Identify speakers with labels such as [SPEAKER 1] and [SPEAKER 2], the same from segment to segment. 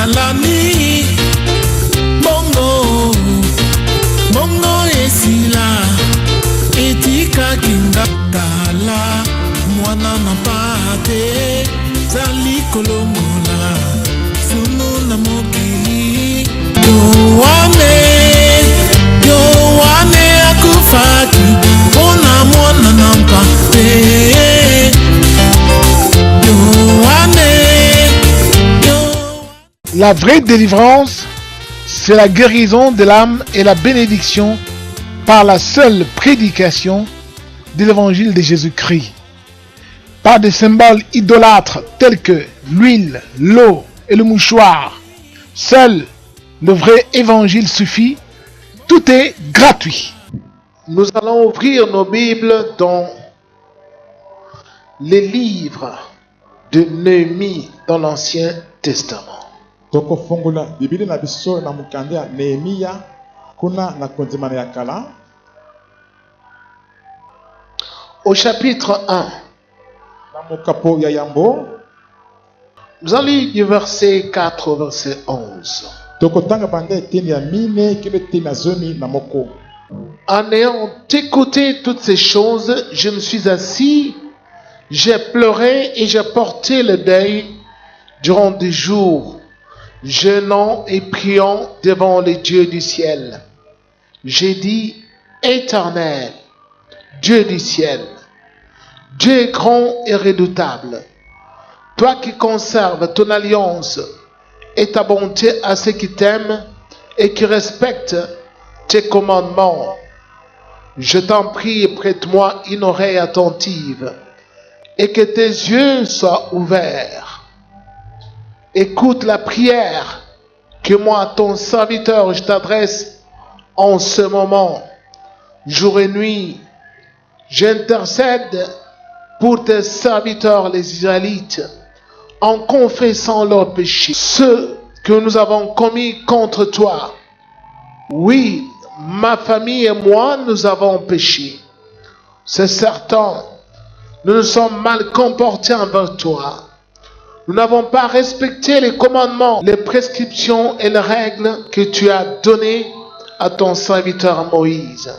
[SPEAKER 1] Ezalani Bongo Bongo esila Etika kinga Tala Mwana na pate Zali kolongola Sunu na mokili Yowane akufaki Ona mwana na pate
[SPEAKER 2] La vraie délivrance, c'est la guérison de l'âme et la bénédiction par la seule prédication de l'évangile de Jésus-Christ. Par des symboles idolâtres tels que l'huile, l'eau et le mouchoir. Seul le vrai évangile suffit. Tout est gratuit. Nous allons ouvrir nos Bibles dans les livres de Néhémie dans l'Ancien Testament.
[SPEAKER 3] Tokofongola Biblia na biso na mukande ya Nehemia kuna na konzimana ya kala.
[SPEAKER 2] Au chapitre 1,
[SPEAKER 3] Na mukapo ya yambo.
[SPEAKER 2] nous allons lire du verset 4 au verset 11.
[SPEAKER 3] Tokotanga bande teni ya mine kile teni na zomi na moko.
[SPEAKER 2] En ayant écouté toutes ces choses, je me suis assis, j'ai pleuré et j'ai porté le deuil durant des jours, jeûnant et priant devant les dieux du ciel. J'ai dit, Éternel, Dieu du ciel, Dieu grand et redoutable, toi qui conserves ton alliance et ta bonté à ceux qui t'aiment et qui respectent tes commandements, je t'en prie, prête-moi une oreille attentive et que tes yeux soient ouverts. Écoute la prière que moi, ton serviteur, je t'adresse en ce moment. Jour et nuit, j'intercède pour tes serviteurs les Israélites en confessant leurs péchés, ceux que nous avons commis contre toi. Oui, ma famille et moi, nous avons péché. C'est certain, nous nous sommes mal comportés envers toi. Nous n'avons pas respecté les commandements, les prescriptions et les règles que tu as données à ton serviteur Moïse.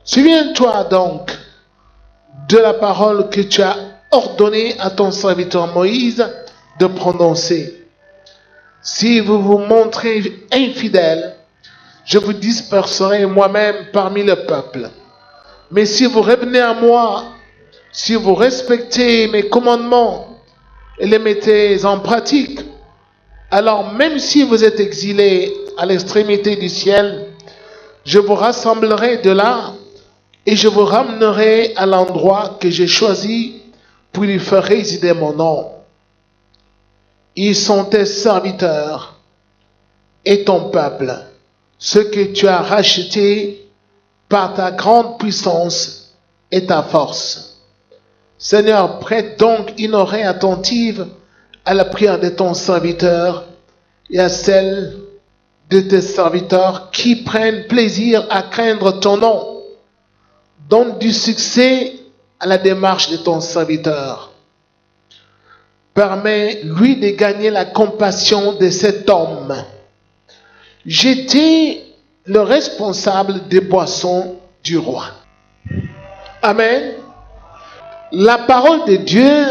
[SPEAKER 2] Souviens-toi donc de la parole que tu as ordonnée à ton serviteur Moïse de prononcer. Si vous vous montrez infidèles, je vous disperserai moi-même parmi le peuple. Mais si vous revenez à moi, si vous respectez mes commandements et les mettez en pratique, alors même si vous êtes exilés à l'extrémité du ciel, je vous rassemblerai de là et je vous ramènerai à l'endroit que j'ai choisi pour y faire résider mon nom. Ils sont tes serviteurs et ton peuple, ceux que tu as rachetés par ta grande puissance et ta force. Seigneur, prête donc une oreille attentive à la prière de ton serviteur et à celle de tes serviteurs qui prennent plaisir à craindre ton nom. Donne du succès à la démarche de ton serviteur. Permets-lui de gagner la compassion de cet homme. J'étais le responsable des boissons du roi. Amen. La parole de Dieu,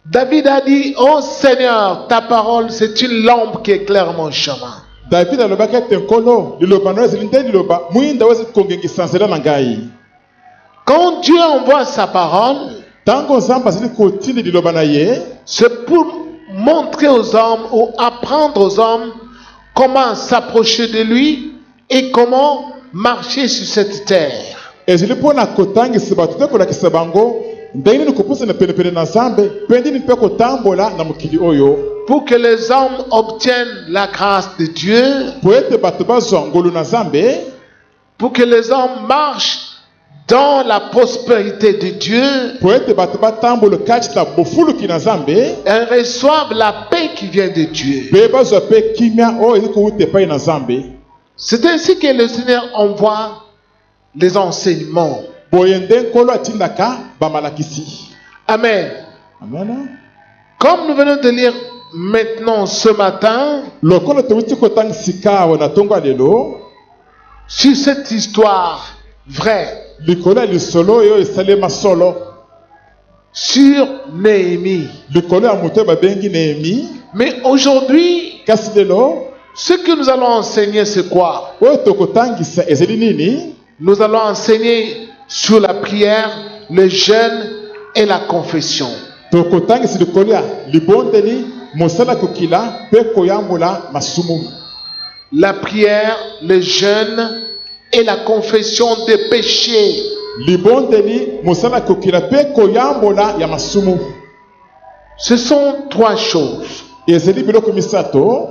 [SPEAKER 2] David a dit, oh Seigneur, ta parole c'est une lampe qui éclaire mon chemin.
[SPEAKER 3] David
[SPEAKER 2] Quand Dieu envoie sa parole, c'est pour montrer aux hommes ou apprendre aux hommes comment s'approcher de lui et comment marcher sur cette terre. Pour que les hommes obtiennent la grâce de Dieu, pour que les hommes marchent dans la prospérité de Dieu, et reçoivent la paix qui vient de Dieu. C'est ainsi que le Seigneur envoie les enseignements. Amen.
[SPEAKER 3] Amen.
[SPEAKER 2] Comme nous venons de lire maintenant ce matin,
[SPEAKER 3] Lokola tewuti kotang sikawa na tongo lelo.
[SPEAKER 2] sur cette histoire vraie,
[SPEAKER 3] Likola lisolo yo esalema solo.
[SPEAKER 2] sur Néhémie.
[SPEAKER 3] Likolo ya moto babengi Néhémie.
[SPEAKER 2] Mais aujourd'hui,
[SPEAKER 3] Kasi lelo
[SPEAKER 2] ce que nous allons enseigner, c'est quoi?
[SPEAKER 3] oyo tokotangisa ezali nini?
[SPEAKER 2] Nous allons enseigner sur la prière, le jeûne et la confession.
[SPEAKER 3] Tokotangisa likolo ya libondeli mosala kokila pe koyambola masumu.
[SPEAKER 2] La prière, le jeûne et la confession des péchés.
[SPEAKER 3] Libondeli mosala kokila pe koyambola ya masumu.
[SPEAKER 2] Ce sont trois choses
[SPEAKER 3] Ezali biloko misato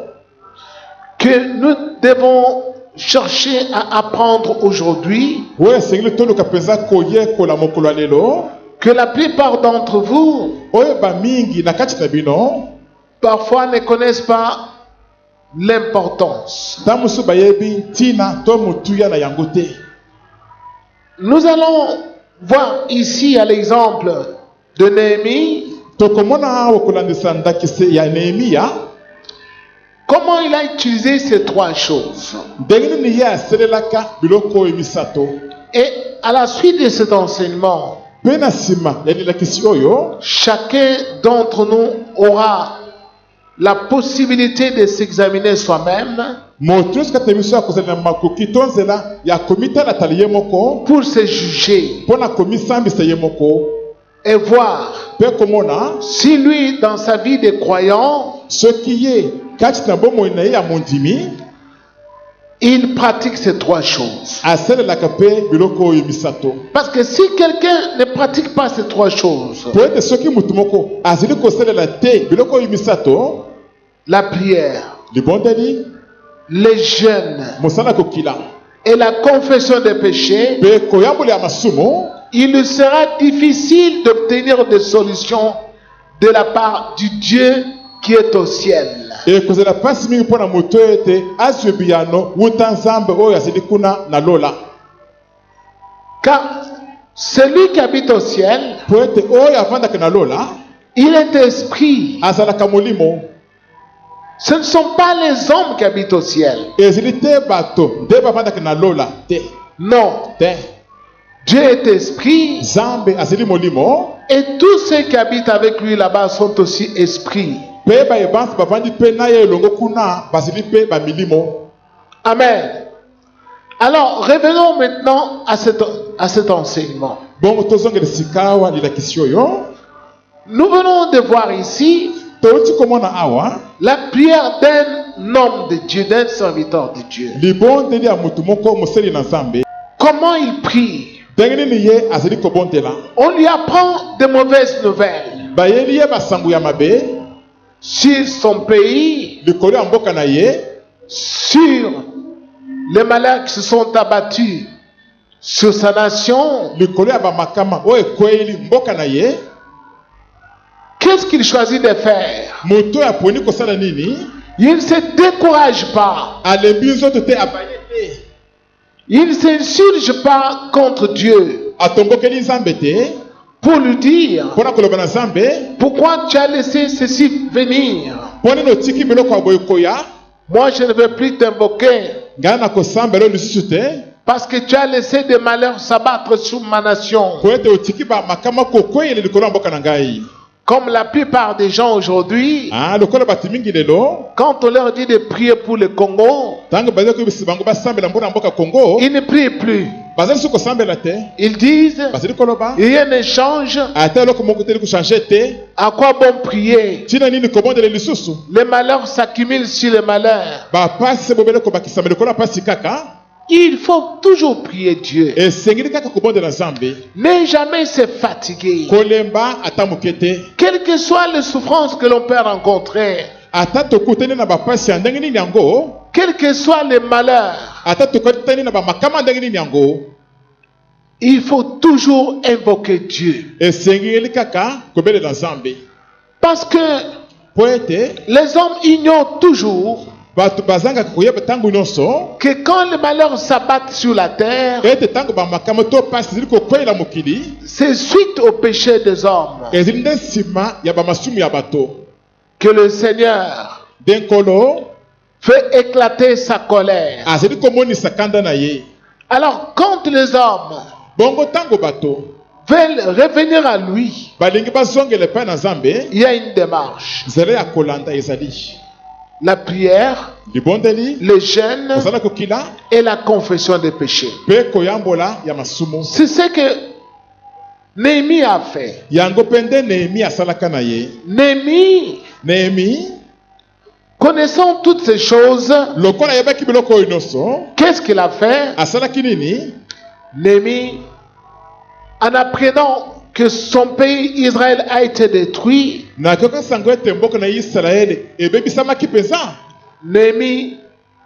[SPEAKER 2] que nous devons chercher à apprendre aujourd'hui,
[SPEAKER 3] oyo esengeli toluka mpenza koyekola mokolo ya lelo
[SPEAKER 2] que la plupart d'entre vous,
[SPEAKER 3] oyo bamingi na kati na bino
[SPEAKER 2] parfois, ne connaissent pas l'importance.
[SPEAKER 3] ntango mosusu bayebi ntina to motuya na yango te.
[SPEAKER 2] Nous allons voir ici à l'exemple de Néhémie,
[SPEAKER 3] tokomona awa kolandisa ndakise ya Nehemia
[SPEAKER 2] comment il a utilisé ces trois choses.
[SPEAKER 3] ndenge nini ye asalelaka biloko oyo misato.
[SPEAKER 2] Et à la suite de cet enseignement,
[SPEAKER 3] Mpe na nsima ya lilakisi oyo
[SPEAKER 2] chacun d'entre nous aura la possibilité de s'examiner soi-même
[SPEAKER 3] moto nyonso kati na biso akozala na makoki to nzela ya komitalatala ye moko
[SPEAKER 2] pour se juger
[SPEAKER 3] mpo na komisambisa ye moko
[SPEAKER 2] et voir
[SPEAKER 3] mpe komona
[SPEAKER 2] si lui, dans sa vie de croyant,
[SPEAKER 3] soki ye kati na bomoi na ye ya mondimi
[SPEAKER 2] il pratique ces trois choses.
[SPEAKER 3] asalelaka mpe biloko oyo misato.
[SPEAKER 2] Parce que si quelqu'un ne pratique pas ces trois choses,
[SPEAKER 3] po ete soki motu moko azali kosalela te biloko oyo misato,
[SPEAKER 2] la prière,
[SPEAKER 3] libondeli
[SPEAKER 2] les jeûnes
[SPEAKER 3] mosala kokila
[SPEAKER 2] et la confession des péchés,
[SPEAKER 3] mpe koyambola ya masumu,
[SPEAKER 2] il lui sera difficile d'obtenir des solutions de la part du Dieu qui est au ciel.
[SPEAKER 3] ekozala mpasi mingi mpo na moto oyo ete azwi biyano wuta nzambe oyo azali kuna na lola.
[SPEAKER 2] Car celui qui habite au ciel,
[SPEAKER 3] Po ete oyo avandaka na lola
[SPEAKER 2] il est esprit.
[SPEAKER 3] azalaka molimo.
[SPEAKER 2] Ce ne sont pas les hommes qui habitent au ciel.
[SPEAKER 3] ezali te bato nde bavandaka na lola te.
[SPEAKER 2] Non.
[SPEAKER 3] Te
[SPEAKER 2] Dieu est esprit
[SPEAKER 3] nzambe azali molimo
[SPEAKER 2] et tous ceux qui habitent avec lui là-bas sont aussi esprits.
[SPEAKER 3] mpe bayebansi bavandi mpe na ye elongo kuna bazali mpe bamilimo.
[SPEAKER 2] Amen. Alors, revenons maintenant à cet enseignement.
[SPEAKER 3] Bongo tozongela sika awa lilakisi oyo
[SPEAKER 2] Nous venons de voir ici
[SPEAKER 3] touti komona awa
[SPEAKER 2] la prière d'un homme de Dieu, d'un serviteur de Dieu.
[SPEAKER 3] libondeli ya motu moko mosali na nzambe
[SPEAKER 2] Comment il prie?
[SPEAKER 3] ndenge nini ye azali kobondela.
[SPEAKER 2] On lui apprend de mauvaises nouvelles
[SPEAKER 3] bayeli ye basango ya mabe
[SPEAKER 2] sur son pays,
[SPEAKER 3] likolo ya mboka na ye,
[SPEAKER 2] sur les malheurs qui se sont abattus sur sa nation.
[SPEAKER 3] likolo ya bamakama oyo ekweyeli mboka na ye.
[SPEAKER 2] Qu'est-ce qu'il choisit de faire?
[SPEAKER 3] moto oyo aponi kosala nini?
[SPEAKER 2] Il ne se décourage pas.
[SPEAKER 3] alembi nzoto te abaye te.
[SPEAKER 2] Il ne s'insurge pas contre Dieu
[SPEAKER 3] atombokeli nzambe te
[SPEAKER 2] pour lui dire
[SPEAKER 3] mpona koloba na nzambe
[SPEAKER 2] pourquoi tu as laissé ceci venir.
[SPEAKER 3] mpo nini otiki biloko ya boye koya.
[SPEAKER 2] Moi, je ne vais plus t'invoquer
[SPEAKER 3] ngai nakosambela oyo lisusu te
[SPEAKER 2] parce que tu as laissé des malheurs s'abattre sur ma nation.
[SPEAKER 3] po ete otiki bamakama kokweyela likolo ya mboka na ngai.
[SPEAKER 2] Comme la plupart des gens aujourd'hui,
[SPEAKER 3] lokola bato mingi lelo
[SPEAKER 2] quand on leur dit de prier pour le Congo,
[SPEAKER 3] ntango bazali koyebisa bango basambela mpona mboka kongo
[SPEAKER 2] ils ne prient plus.
[SPEAKER 3] bazali so kosambela te.
[SPEAKER 2] Ils disent,
[SPEAKER 3] bazali koloba
[SPEAKER 2] rien ne change,
[SPEAKER 3] ata eloko moko te eli kochange te.
[SPEAKER 2] à quoi bon prier?
[SPEAKER 3] ntina nini kobondela lisusu.
[SPEAKER 2] Les malheurs s'accumulent sur les malheurs.
[SPEAKER 3] bapasi se bobele kobakisama likolo ya pasi kaka.
[SPEAKER 2] Il faut toujours prier Dieu.
[SPEAKER 3] esengeli kaka kobondela nzambe.
[SPEAKER 2] Ne jamais se fatiguer.
[SPEAKER 3] kolemba ata moke te.
[SPEAKER 2] Quelles que soient les souffrances que l'on peut rencontrer,
[SPEAKER 3] ata tokutani na bapasi ya ndenge nini yango,
[SPEAKER 2] quels que soient les malheurs,
[SPEAKER 3] ata tokutani na bamakama ndenge nini yango,
[SPEAKER 2] il faut toujours invoquer Dieu.
[SPEAKER 3] esengeli kaka kobelela nzambe.
[SPEAKER 2] Parce que
[SPEAKER 3] po ete
[SPEAKER 2] les hommes ignorent toujours
[SPEAKER 3] bato bazangaka koyeba ntango nyonso
[SPEAKER 2] que quand les malheurs s'abattent sur la terre,
[SPEAKER 3] ete ntango bamakambo to pasi zili kokweyela mokili
[SPEAKER 2] c'est suite au péché des hommes
[SPEAKER 3] ezili nde nsima ya bamasumu ya bato
[SPEAKER 2] que le Seigneur
[SPEAKER 3] nde nkolo
[SPEAKER 2] fait éclater sa colère.
[SPEAKER 3] azali komonisa kanda na ye.
[SPEAKER 2] Alors, quand les hommes
[SPEAKER 3] Bongo ntango bato
[SPEAKER 2] veulent revenir à lui,
[SPEAKER 3] balingi bazongela epai na nzambe
[SPEAKER 2] il y a une démarche.
[SPEAKER 3] nzela ya kolanda ezali
[SPEAKER 2] La prière,
[SPEAKER 3] libondeli
[SPEAKER 2] le jeûne
[SPEAKER 3] kozala kokila
[SPEAKER 2] et la confession des péchés.
[SPEAKER 3] mpe koyambola ya masumu.
[SPEAKER 2] C'est ce que Néhémie a fait.
[SPEAKER 3] Yango mpe nde Nehemi asalaka na ye. Nehemi
[SPEAKER 2] Connaissant toutes ces choses,
[SPEAKER 3] lokola yebaki biloko oyo nyonso
[SPEAKER 2] qu'est-ce qu'il a fait?
[SPEAKER 3] asalaki nini?
[SPEAKER 2] Néhémie, en apprenant que son pays Israël a été détruit,
[SPEAKER 3] na koka sango ete mboka na Israeli ebebisamaki penza.
[SPEAKER 2] Néhémie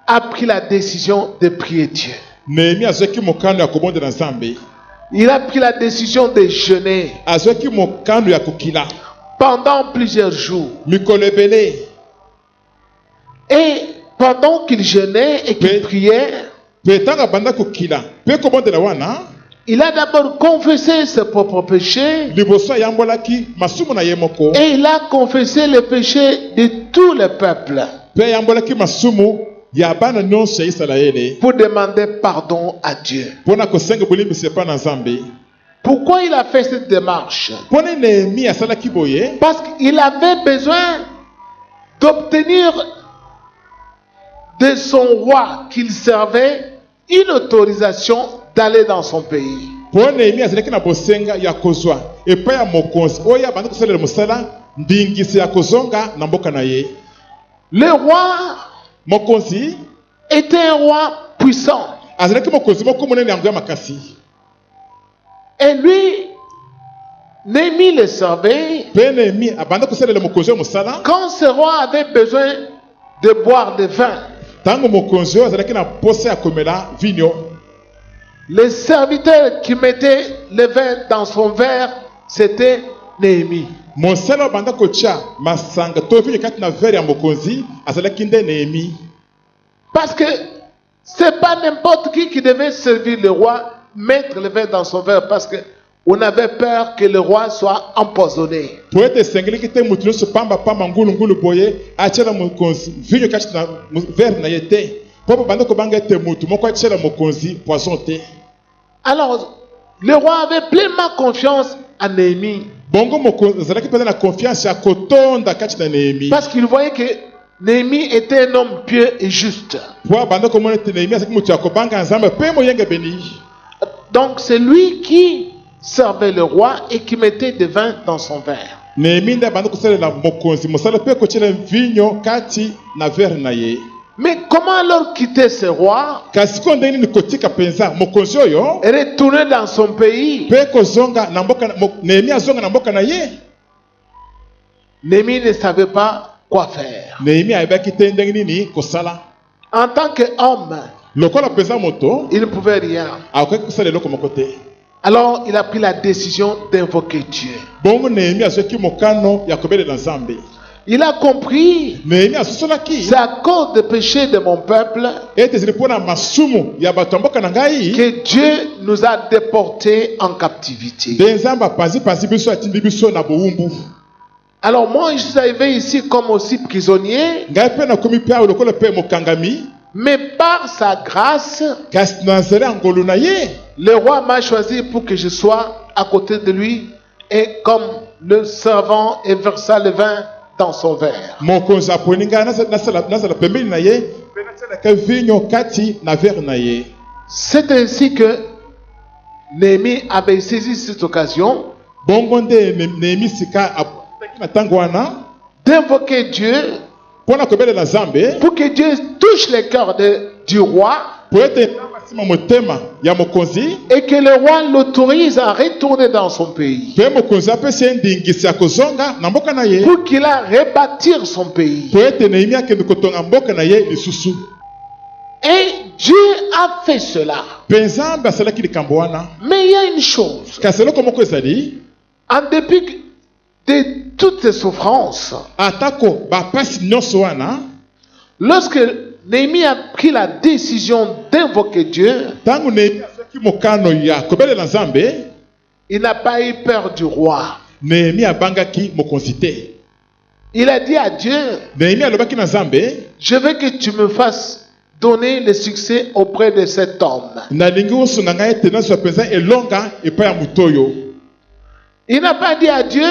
[SPEAKER 2] a pris la décision de prier Dieu.
[SPEAKER 3] Nehemi azwaki mokano ya kobondela Nzambe.
[SPEAKER 2] Il a pris la décision de jeûner
[SPEAKER 3] Azwaki mokano ya kokila
[SPEAKER 2] pendant plusieurs jours.
[SPEAKER 3] mikolo ebele.
[SPEAKER 2] Et pendant qu'il jeûnait et qu'il priait,
[SPEAKER 3] Pe tanga banda kokila pe kobondela wana
[SPEAKER 2] il a d'abord confessé ses propres péchés
[SPEAKER 3] liboso yambolaki masumu na ye moko
[SPEAKER 2] et il a confessé les péchés de tout le peuple
[SPEAKER 3] pe yambolaki masumu ya bana nyonso ya Israeli
[SPEAKER 2] pour demander pardon à Dieu.
[SPEAKER 3] mpona kosenga bolimbisi epai na Nzambe.
[SPEAKER 2] Pourquoi il a fait cette démarche?
[SPEAKER 3] Mpona Nehemi asalaki boye
[SPEAKER 2] Parce qu'il avait besoin d'obtenir de son roi qu'il servait une autorisation d'aller dans son pays.
[SPEAKER 3] mpo Nehemi azalaki na bosenga ya kozwa epai ya mokonzi oyo abandi kosalela mosala ndingisi ya kozonga na mboka na ye.
[SPEAKER 2] Le roi
[SPEAKER 3] Mokonzi
[SPEAKER 2] était un roi puissant.
[SPEAKER 3] azalaki mokonzi moko monene yango ya makasi.
[SPEAKER 2] Et lui, Néhémie le servait.
[SPEAKER 3] Mpe Nehemi abandi kosalela mokonzi oyo mosala
[SPEAKER 2] Quand ce roi avait besoin de boire du vin,
[SPEAKER 3] ntango mokonzi oyo azalaki na posa ya komela vinyo,
[SPEAKER 2] le serviteur qui mettait le vin dans son verre, c'était Néhémie.
[SPEAKER 3] mosala oyo abanda kotia masanga to vinyo kati na vere ya mokonzi azalaki nde Nehemi.
[SPEAKER 2] Parce que c'est pas n'importe qui devait servir le roi, mettre le vin dans son verre, parce que on avait peur que le roi soit empoisonné.
[SPEAKER 3] Po ete esengelaki te mutu nyonso pamba ngulungulu boye atiela mokonzi vinyo kati na vere na ye te po banda kobanga ete mutu moko atiela mokonzi poison te.
[SPEAKER 2] Alors, le roi avait pleinement confiance en Néhémie.
[SPEAKER 3] Bongo mokonzi azalaki mpenza na confiance ya kotonda kati na Nehemi
[SPEAKER 2] Parce qu'il voyait que Néhémie était un homme pieux et juste.
[SPEAKER 3] po abanda komona ete Nehemi azalaki mutu ya kobanga Nzambe mpe moyenga beni.
[SPEAKER 2] Donc c'est lui qui servait le roi et qui mettait du vin dans son verre.
[SPEAKER 3] Nehemi nde abanda kosalela mokonzi mosala mpe kotiela vinyo kati na vere na ye.
[SPEAKER 2] Mais comment alors quitter ce roi
[SPEAKER 3] Kasi ko ndenge nini kotika penza mokonzi oyo
[SPEAKER 2] et retourner dans son pays?
[SPEAKER 3] mpe kozonga na mboka Nehemi azonga na mboka na ye?
[SPEAKER 2] Néhémie ne savait pas quoi faire.
[SPEAKER 3] Nehemi ayebaki te ndenge nini kosala.
[SPEAKER 2] En tant qu'homme,
[SPEAKER 3] Lokola penza moto
[SPEAKER 2] il ne pouvait rien.
[SPEAKER 3] akoki kosala eloko moko te.
[SPEAKER 2] Alors il a pris la décision d'invoquer Dieu.
[SPEAKER 3] Bongo Nehemi azwaki mokano ya kobelela Nzambe.
[SPEAKER 2] Il a compris,
[SPEAKER 3] Nehemi asosolaki
[SPEAKER 2] c'est à cause des péchés de mon peuple
[SPEAKER 3] ete ezali mpona masumu ya bato ya mboka na ngai
[SPEAKER 2] que Dieu nous a déportés en captivité.
[SPEAKER 3] nde Nzambe apanzi biso atindi biso na bowumbu.
[SPEAKER 2] Alors moi, je suis arrivé ici comme aussi prisonnier,
[SPEAKER 3] Ngai mpe nakomi mpe awa lokola mpe mokangami,
[SPEAKER 2] mais par sa grâce,
[SPEAKER 3] kasi na nzela ya ngolu na ye
[SPEAKER 2] le roi m'a choisi pour que je sois à côté de lui et comme le servant et versa le vin dans son verre.
[SPEAKER 3] mokonzi aponi ngai nazala pembeni na ye mpe natielaka vinyo kati na vere na ye.
[SPEAKER 2] C'est ainsi que Néhémie avait saisi cette occasion
[SPEAKER 3] Bongo nde Nehemi sika ataki na ntango wana
[SPEAKER 2] d'invoquer Dieu
[SPEAKER 3] mpona kobelela Nzambe
[SPEAKER 2] pour que Dieu touche le cœur du roi
[SPEAKER 3] po ete Nzambe asima motema ya mokonzi
[SPEAKER 2] et que le roi l'autorise à retourner dans son pays
[SPEAKER 3] mpe mokonzi apesi ye ndingisi ya kozonga na mboka na ye
[SPEAKER 2] pour qu'il a rebâtir son pays.
[SPEAKER 3] po ete Nehemi akende kotonga mboka na ye lisusu.
[SPEAKER 2] Et Dieu a fait cela.
[SPEAKER 3] Mpe Nzambe asalaki likambo wana.
[SPEAKER 2] Mais il y a une chose,
[SPEAKER 3] Kasi eloko moko ezali
[SPEAKER 2] en dépit de toutes ces souffrances,
[SPEAKER 3] atako bapasi nyonso wana
[SPEAKER 2] Lorsque Néhémie a pris la décision d'invoquer Dieu,
[SPEAKER 3] Tangu Nehemia azwaki mokano ya kobelela Nzambe,
[SPEAKER 2] il n'a pas eu peur du roi.
[SPEAKER 3] Nehemia abangaki mokonzi te.
[SPEAKER 2] Il a dit à Dieu,
[SPEAKER 3] Nehemia alobaki na Nzambe,
[SPEAKER 2] je veux que tu me fasses donner le succès auprès de cet homme.
[SPEAKER 3] nalingi osunga ngai ete nazwa penza elonga epai ya moto oyo.
[SPEAKER 2] Il n'a pas dit à Dieu,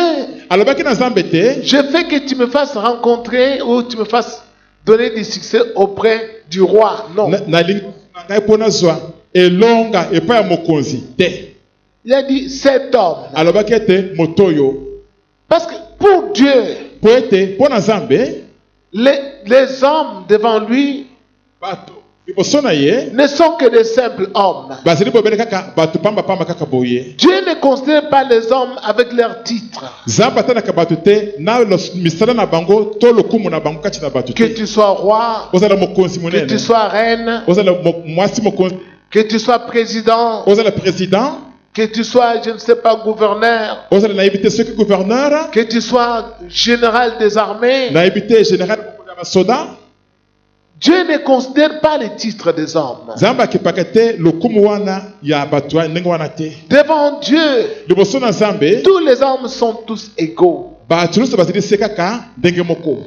[SPEAKER 3] Alobaki na Nzambe te,
[SPEAKER 2] je veux que tu me fasses rencontrer ou tu me fasses donner du succès auprès du roi. Non.
[SPEAKER 3] nalingi osunga ngai mpo nazwa elonga epai ya mokonzi te.
[SPEAKER 2] Il a dit cet homme.
[SPEAKER 3] Alobaki ete moto oyo.
[SPEAKER 2] Parce que pour Dieu,
[SPEAKER 3] Po ete mpo na Nzambe,
[SPEAKER 2] les hommes devant lui
[SPEAKER 3] bato liboso na ye
[SPEAKER 2] ne sont que de simples hommes.
[SPEAKER 3] bazali bobele kaka bato pamba kaka boye.
[SPEAKER 2] Dieu ne considère pas les hommes avec leurs titres.
[SPEAKER 3] Nzambe atalaka bato te na misala na bango to lokumu na bango kati na bato
[SPEAKER 2] Que
[SPEAKER 3] te.
[SPEAKER 2] tu sois roi,
[SPEAKER 3] Ozala mokonzi
[SPEAKER 2] que
[SPEAKER 3] monene,
[SPEAKER 2] tu sois reine,
[SPEAKER 3] ozala mwasi mokonzi,
[SPEAKER 2] que tu sois président,
[SPEAKER 3] ozala président,
[SPEAKER 2] que tu sois, je ne sais pas, gouverneur,
[SPEAKER 3] ozala nayebi te soki gouverneur,
[SPEAKER 2] que tu sois général des armées.
[SPEAKER 3] nayebi te général ya basoda.
[SPEAKER 2] Dieu ne considère pas les titres des hommes.
[SPEAKER 3] Nzambe akipaka te lokumu wana ya bato ndenge wana te.
[SPEAKER 2] Devant Dieu,
[SPEAKER 3] Liboso na Nzambe
[SPEAKER 2] tous les hommes sont tous égaux.
[SPEAKER 3] bato nyonso bazali se kaka ndenge moko.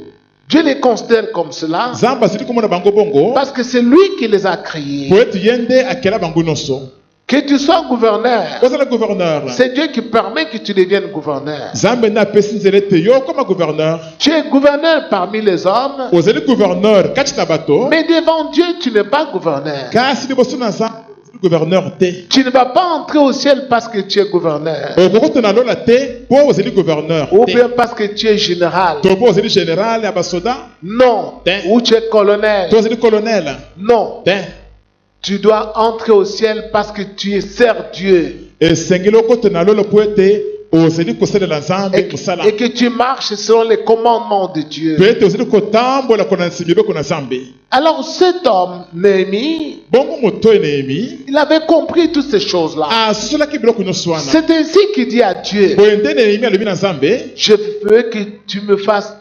[SPEAKER 2] Dieu les considère comme cela
[SPEAKER 3] Nzambe azali komona bango bongo
[SPEAKER 2] parce que c'est lui qui les a créés.
[SPEAKER 3] po ete ye nde akela bango nyonso.
[SPEAKER 2] Que tu sois gouverneur,
[SPEAKER 3] Ozala gouverneur,
[SPEAKER 2] c'est Dieu qui permet que tu deviennes gouverneur.
[SPEAKER 3] Nzambe nde apesi nzela ete yo koma gouverneur.
[SPEAKER 2] Tu es gouverneur parmi les hommes,
[SPEAKER 3] Ozali gouverneur kati na bato,
[SPEAKER 2] mais devant Dieu, tu n'es pas gouverneur.
[SPEAKER 3] kasi liboso na Nzambe ozali gouverneur te.
[SPEAKER 2] Tu ne vas pas entrer au ciel parce que tu es gouverneur,
[SPEAKER 3] Okokota na lola te po ozali gouverneur
[SPEAKER 2] ou
[SPEAKER 3] te.
[SPEAKER 2] bien parce que tu es général.
[SPEAKER 3] To po ozali général ya basoda,
[SPEAKER 2] Non. Ou tu es colonel.
[SPEAKER 3] to ozali colonel
[SPEAKER 2] Non.
[SPEAKER 3] te.
[SPEAKER 2] Tu dois entrer au ciel parce que tu sers Dieu.
[SPEAKER 3] Esengeli okota na lola po ete ozali kosalela Nzambe kosala.
[SPEAKER 2] Et que tu marches selon les commandements de Dieu.
[SPEAKER 3] Po ete ozali kotambola kona nsimibeko na Nzambe.
[SPEAKER 2] Alors cet homme, Néhémie,
[SPEAKER 3] Bongo moto ya Nehemi
[SPEAKER 2] il avait compris toutes ces choses-là.
[SPEAKER 3] asosolaki biloko nyonso wana.
[SPEAKER 2] C'est ainsi qu'il dit à Dieu,
[SPEAKER 3] Boye nde Nehemi alobi na Nzambe,
[SPEAKER 2] je veux que tu me fasses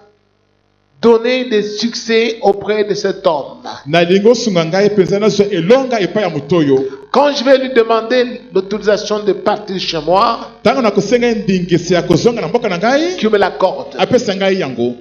[SPEAKER 2] donner des succès auprès de cet homme.
[SPEAKER 3] nalingi osunga ngai mpenza nazwa elonga epai ya moto oyo.
[SPEAKER 2] Quand je vais lui demander l'autorisation de partir chez moi,
[SPEAKER 3] Ntango nakosenga ndingisi ya kozonga na mboka na ngai,
[SPEAKER 2] qu'il me l'accorde.
[SPEAKER 3] apesa ngai yango.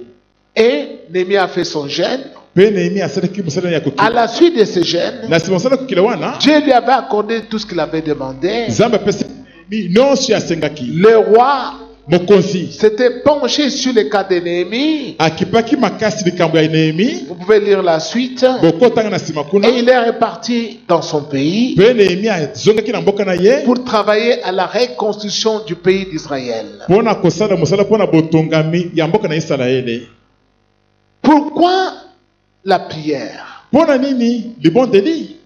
[SPEAKER 2] Et Néhémie a fait son jeûne.
[SPEAKER 3] Mpe Nehemi asalaki mosala ya
[SPEAKER 2] À
[SPEAKER 3] kokila.
[SPEAKER 2] la suite de ce jeûne,
[SPEAKER 3] Na nsima mosala kokila wana,
[SPEAKER 2] Dieu lui avait accordé tout ce qu'il avait demandé.
[SPEAKER 3] Nzambe apesa Nehemi nyonso ya asengaki.
[SPEAKER 2] Le roi
[SPEAKER 3] Mokonzi
[SPEAKER 2] s'était penché sur le cas de Néhémie.
[SPEAKER 3] akipaki makasi likambo ya Nehemi,
[SPEAKER 2] Vous pouvez lire la suite.
[SPEAKER 3] bokotanga na nsima kuna.
[SPEAKER 2] Et il est reparti dans son pays
[SPEAKER 3] Mpe Nehemi azongaki na mboka na ye
[SPEAKER 2] pour travailler à la reconstruction du pays d'Israël.
[SPEAKER 3] mpona kosala mosala mpona botongami ya mboka na Isalaele.
[SPEAKER 2] Pourquoi la prière?
[SPEAKER 3] Mpona nini libondeli?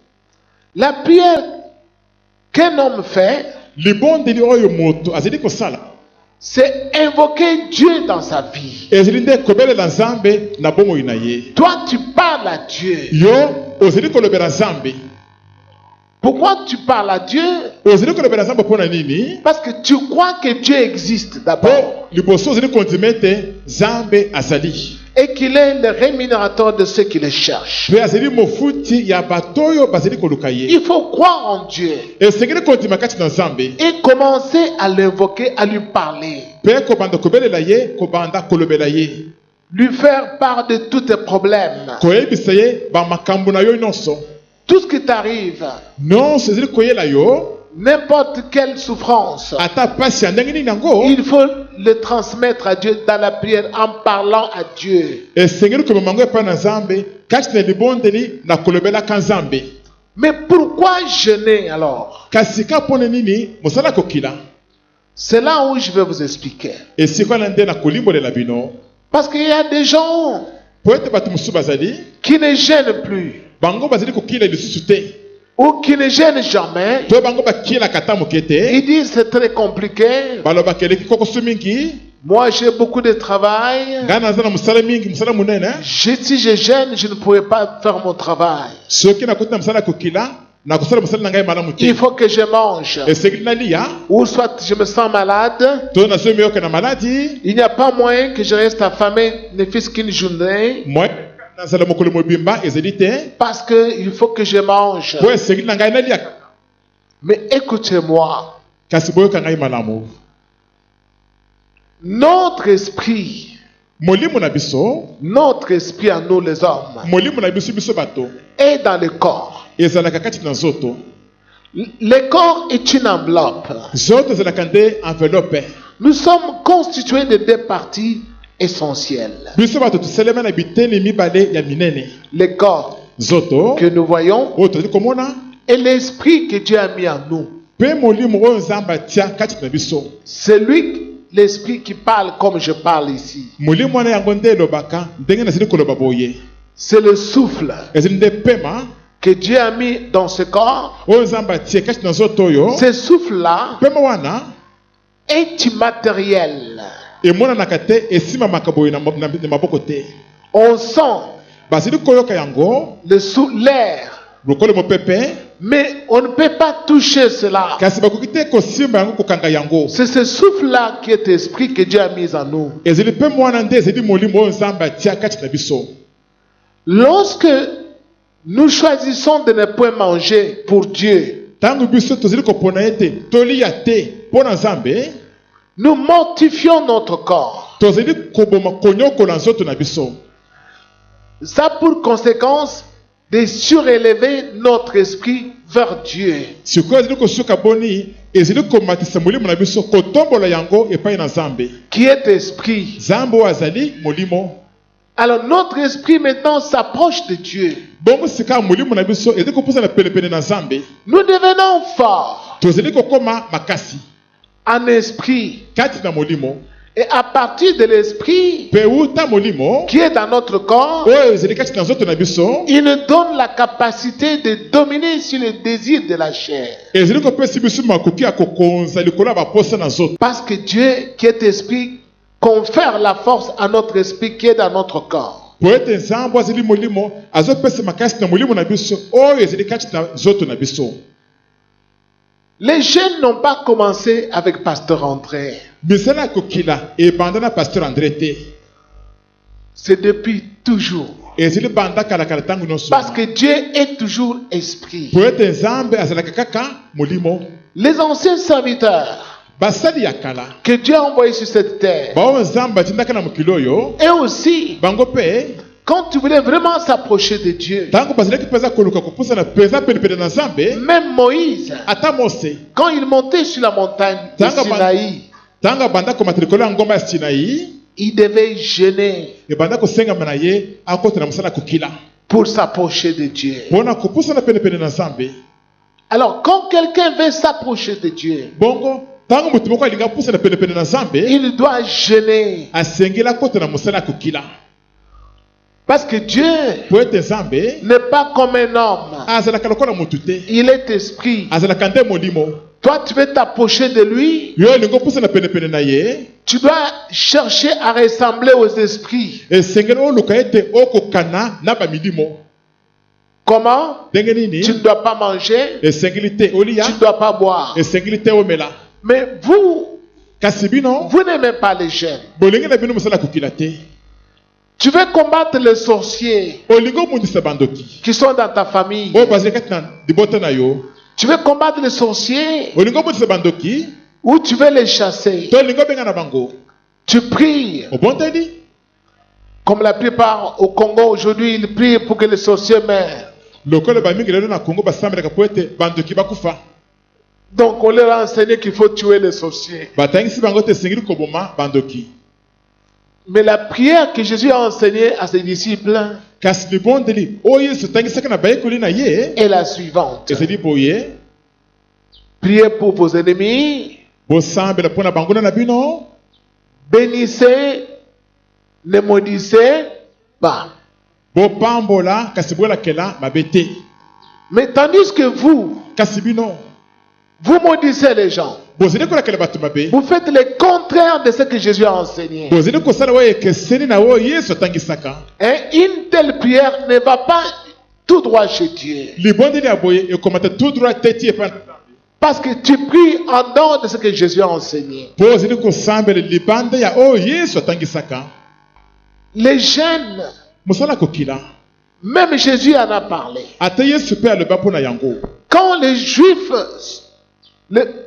[SPEAKER 2] La prière qu'un homme fait,
[SPEAKER 3] Libondeli oyo moto azali kosala
[SPEAKER 2] c'est invoquer Dieu dans sa vie.
[SPEAKER 3] ezali nde kobelela Nzambe na bomoi na ye.
[SPEAKER 2] Toi, tu parles à Dieu.
[SPEAKER 3] Yo ozali kolobela Nzambe.
[SPEAKER 2] Pourquoi tu parles à Dieu?
[SPEAKER 3] Ozali kolobela Nzambe mpona nini?
[SPEAKER 2] Parce que tu crois que Dieu existe d'abord
[SPEAKER 3] Po liboso ozali kondima ete Nzambe azali.
[SPEAKER 2] et qu'il est le rémunérateur de ceux qui le cherchent.
[SPEAKER 3] Mpe azali mofuti ya bato oyo bazali koluka ye.
[SPEAKER 2] Il faut croire en Dieu
[SPEAKER 3] Esengeli kondima kati na Nzambe
[SPEAKER 2] et commencer à l'invoquer, à lui parler,
[SPEAKER 3] mpe kobanda kobelela ye, kobanda kolobela ye,
[SPEAKER 2] lui faire part de tous tes problèmes.
[SPEAKER 3] koyebisa ye bamakambo na yo nyonso.
[SPEAKER 2] Tout ce qui t'arrive,
[SPEAKER 3] Nyonso ezali koyela yo,
[SPEAKER 2] n'importe quelle souffrance,
[SPEAKER 3] ata pasi ya ndenge nini yango,
[SPEAKER 2] il faut le transmettre à Dieu dans la prière en parlant à Dieu.
[SPEAKER 3] esengeli komema yango epai na Nzambe kati na libondeli na kolobelaka Nzambe.
[SPEAKER 2] Mais pourquoi jeûner alors?
[SPEAKER 3] Kasi ka mpona nini mosala kokila?
[SPEAKER 2] C'est là où je vais vous expliquer.
[SPEAKER 3] Esika wana nde na kolimbolela bino.
[SPEAKER 2] Parce qu'il y a des gens
[SPEAKER 3] Po ete bato mosusu bazali
[SPEAKER 2] qui ne gênent plus
[SPEAKER 3] bango bazali kokila lisusu te,
[SPEAKER 2] ou qui ne gênent jamais.
[SPEAKER 3] to bango bakilaka ata moke te,
[SPEAKER 2] Ils disent c'est très compliqué.
[SPEAKER 3] balobaka eleki kokosu mingi,
[SPEAKER 2] Moi j'ai beaucoup de travail.
[SPEAKER 3] ngai naza na mosala mingi, mosala monene.
[SPEAKER 2] Si je gêne, je ne pourrais pas faire mon travail.
[SPEAKER 3] Soki nakoti na mosala ya kokila nakosala mosala na ngai malamu
[SPEAKER 2] Il
[SPEAKER 3] te,
[SPEAKER 2] faut que je mange.
[SPEAKER 3] esengeli nalia
[SPEAKER 2] Ou soit je me sens malade.
[SPEAKER 3] to nazwi miyoka na maladi
[SPEAKER 2] Il n'y a pas moyen que je reste affamé ne fût-ce qu'une journée.
[SPEAKER 3] moye nazala mokolo mobimba ezali te
[SPEAKER 2] parce qu'il faut que je mange.
[SPEAKER 3] po esengeli na ngai nalia
[SPEAKER 2] Mais écoutez-moi,
[SPEAKER 3] kasi boyoka ngai malamu.
[SPEAKER 2] notre esprit,
[SPEAKER 3] Molimo na biso
[SPEAKER 2] notre esprit à nous les hommes,
[SPEAKER 3] molimo na biso biso bato
[SPEAKER 2] est dans le corps.
[SPEAKER 3] ezalaka kati na nzoto.
[SPEAKER 2] Le corps est une enveloppe.
[SPEAKER 3] Nzoto ezalaka nde enveloppe.
[SPEAKER 2] Nous sommes constitués de deux parties essentielles.
[SPEAKER 3] Biso bato toselema na biteni mibale ya minene.
[SPEAKER 2] Le corps
[SPEAKER 3] Nzoto
[SPEAKER 2] que nous voyons
[SPEAKER 3] oyo tozali komona
[SPEAKER 2] et l'esprit que Dieu a mis en nous.
[SPEAKER 3] mpe molimo oyo nzambe atia kati na biso.
[SPEAKER 2] C'est lui, l'esprit qui parle comme je parle ici.
[SPEAKER 3] Molimo wana yango nde elobaka ndenge nazali koloba boye.
[SPEAKER 2] C'est le souffle
[SPEAKER 3] ezali nde pema
[SPEAKER 2] que Dieu a mis dans ce corps.
[SPEAKER 3] oyo nzambe atie kati na nzoto oyo.
[SPEAKER 2] Ce souffle-là
[SPEAKER 3] Pema wana
[SPEAKER 2] est immatériel.
[SPEAKER 3] emonanaka te esimamaka boye na maboko te.
[SPEAKER 2] On sent
[SPEAKER 3] bazali koyoka yango
[SPEAKER 2] l'air,
[SPEAKER 3] lokolo mopepe
[SPEAKER 2] mais on ne peut pas toucher cela.
[SPEAKER 3] kasi bakoki te kosimba yango kokanga yango.
[SPEAKER 2] C'est ce souffle-là qui est esprit que Dieu a mis en nous.
[SPEAKER 3] ezali mpe mwana nde ezali molimo oyo nzambe atia kati na biso.
[SPEAKER 2] Lorsque nous choisissons de ne point manger pour Dieu,
[SPEAKER 3] ntango biso tozali kopona ete tolia te mpo na nzambe
[SPEAKER 2] nous mortifions notre corps.
[SPEAKER 3] tozali koboma konyokola nzoto na biso.
[SPEAKER 2] Ça a pour conséquence de surélever notre esprit vers Dieu.
[SPEAKER 3] sikoyo ezali kosuka boni ezali komatisa molimo na biso kotombola yango epai na nzambe.
[SPEAKER 2] Qui est esprit.
[SPEAKER 3] nzambe oyo azali molimo.
[SPEAKER 2] Alors notre esprit maintenant s'approche de Dieu.
[SPEAKER 3] bongo sika molimo na biso ezali kopusana penepene na nzambe.
[SPEAKER 2] Nous devenons forts
[SPEAKER 3] tozali kokoma makasi
[SPEAKER 2] en esprit.
[SPEAKER 3] kati na molimo.
[SPEAKER 2] Et à partir de l'esprit
[SPEAKER 3] mpe uta molimo
[SPEAKER 2] qui est dans notre corps,
[SPEAKER 3] oyo ezali kati na nzoto na biso
[SPEAKER 2] il nous donne la capacité de dominer sur les désirs de la chair.
[SPEAKER 3] ezali kopesa biso makoki ya kokonza likolo ya baposa na nzoto.
[SPEAKER 2] Parce que Dieu qui est esprit confère la force à notre esprit qui est dans notre corps.
[SPEAKER 3] po ete nzambe azali molimo azopesa makasi na molimo na biso oyo ezali kati na nzoto na biso.
[SPEAKER 2] Les jeunes n'ont pas commencé avec Pasteur André.
[SPEAKER 3] misala ya kokila ebanda na paster andre te.
[SPEAKER 2] C'est depuis toujours.
[SPEAKER 3] ezali banda kalakala ntango nyonso.
[SPEAKER 2] Parce que Dieu est toujours esprit.
[SPEAKER 3] po ete nzambe azalaka kaka molimo.
[SPEAKER 2] Les anciens serviteurs
[SPEAKER 3] basali ya kala
[SPEAKER 2] que Dieu a envoyés sur cette terre,
[SPEAKER 3] baoyo nzambe atindaka na mokili oyo
[SPEAKER 2] et aussi,
[SPEAKER 3] bango mpe
[SPEAKER 2] quand tu voulais vraiment s'approcher de Dieu,
[SPEAKER 3] ntango bazalaki mpenza koluka kopusana mpenza penepene na nzambe.
[SPEAKER 2] même Moïse,
[SPEAKER 3] ata mose
[SPEAKER 2] quand il montait sur la montagne de Sinaï,
[SPEAKER 3] ntango abanda komata likolo ya ngomba ya sinai
[SPEAKER 2] il devait jeûner
[SPEAKER 3] ebanda kosengama na ye akota na mosala kokila
[SPEAKER 2] pour s'approcher de Dieu.
[SPEAKER 3] mpona kopusana penepene na nzambe.
[SPEAKER 2] Alors, quand quelqu'un veut s'approcher de Dieu,
[SPEAKER 3] bongo ntango moto moko alingi apusana penepene na nzambe
[SPEAKER 2] il doit jeûner.
[SPEAKER 3] asengeli akota na mosala ya kokila.
[SPEAKER 2] Parce que Dieu
[SPEAKER 3] po ete nzambe
[SPEAKER 2] n'est pas comme un homme.
[SPEAKER 3] azalaka lokola motu te,
[SPEAKER 2] Il est esprit.
[SPEAKER 3] azalaka nde molimo.
[SPEAKER 2] Toi, tu veux t'approcher de lui,
[SPEAKER 3] yo olingi opusana penepene na ye
[SPEAKER 2] tu dois chercher à ressembler aux esprits.
[SPEAKER 3] esengeli oluka ete okokana na bamilimo.
[SPEAKER 2] Comment?
[SPEAKER 3] ndenge
[SPEAKER 2] Tu ne
[SPEAKER 3] nini?
[SPEAKER 2] dois pas manger,
[SPEAKER 3] esengeli te olia,
[SPEAKER 2] tu ne dois pas boire.
[SPEAKER 3] esengeli te omela.
[SPEAKER 2] Mais vous,
[SPEAKER 3] kasi bino
[SPEAKER 2] vous n'aimez pas les jeunes.
[SPEAKER 3] bolingi na bino mosala ya kokila te.
[SPEAKER 2] Tu veux combattre les sorciers
[SPEAKER 3] olingi omundisa bandoki
[SPEAKER 2] qui sont dans ta famille.
[SPEAKER 3] oyo bazali kati na libota na yo.
[SPEAKER 2] Tu veux combattre les sorciers
[SPEAKER 3] olingi omundisa bandoki
[SPEAKER 2] ou tu veux les chasser.
[SPEAKER 3] to olingi obenga na bango.
[SPEAKER 2] Tu pries.
[SPEAKER 3] obondeli
[SPEAKER 2] Comme la plupart au Congo aujourd'hui, ils prient pour que les sorciers meurent.
[SPEAKER 3] lokola bamingi lelo na kongo basambelaka po ete bandoki bakufa.
[SPEAKER 2] Donc on leur a enseigné qu'il faut tuer les sorciers.
[SPEAKER 3] batangisi bango te esengeli koboma bandoki.
[SPEAKER 2] Mais la prière que Jésus a enseignée à ses disciples
[SPEAKER 3] kasi libondeli oyo yesu atangisaka na bayekoli na ye
[SPEAKER 2] est la suivante.
[SPEAKER 3] ezali boye:
[SPEAKER 2] Priez pour vos ennemis,
[SPEAKER 3] bosambela mpo na banguna na bino,
[SPEAKER 2] bénissez, ne maudissez pas.
[SPEAKER 3] bopambola kasi bolakela mabe te.
[SPEAKER 2] Mais tandis que vous,
[SPEAKER 3] kasi bino
[SPEAKER 2] vous maudissez les gens,
[SPEAKER 3] bozali kolakela bato mabe,
[SPEAKER 2] vous faites le contraire de ce que Jésus a enseigné.
[SPEAKER 3] bozali kosala oyo ekeseni na oyo yesu atangisaka.
[SPEAKER 2] Et une telle prière ne va pas tout droit chez Dieu.
[SPEAKER 3] libondeli ya boye ekomata tout droit te ti epai na Nzambe.
[SPEAKER 2] Parce que tu pries en dehors de ce que Jésus a enseigné.
[SPEAKER 3] po ozali kosambela libanda ya oyo yesu atangisaka.
[SPEAKER 2] Les jeunes
[SPEAKER 3] mosala kokila
[SPEAKER 2] Même Jésus en a parlé.
[SPEAKER 3] ata yesu mpe aloba mpo na yango.
[SPEAKER 2] Quand les Juifs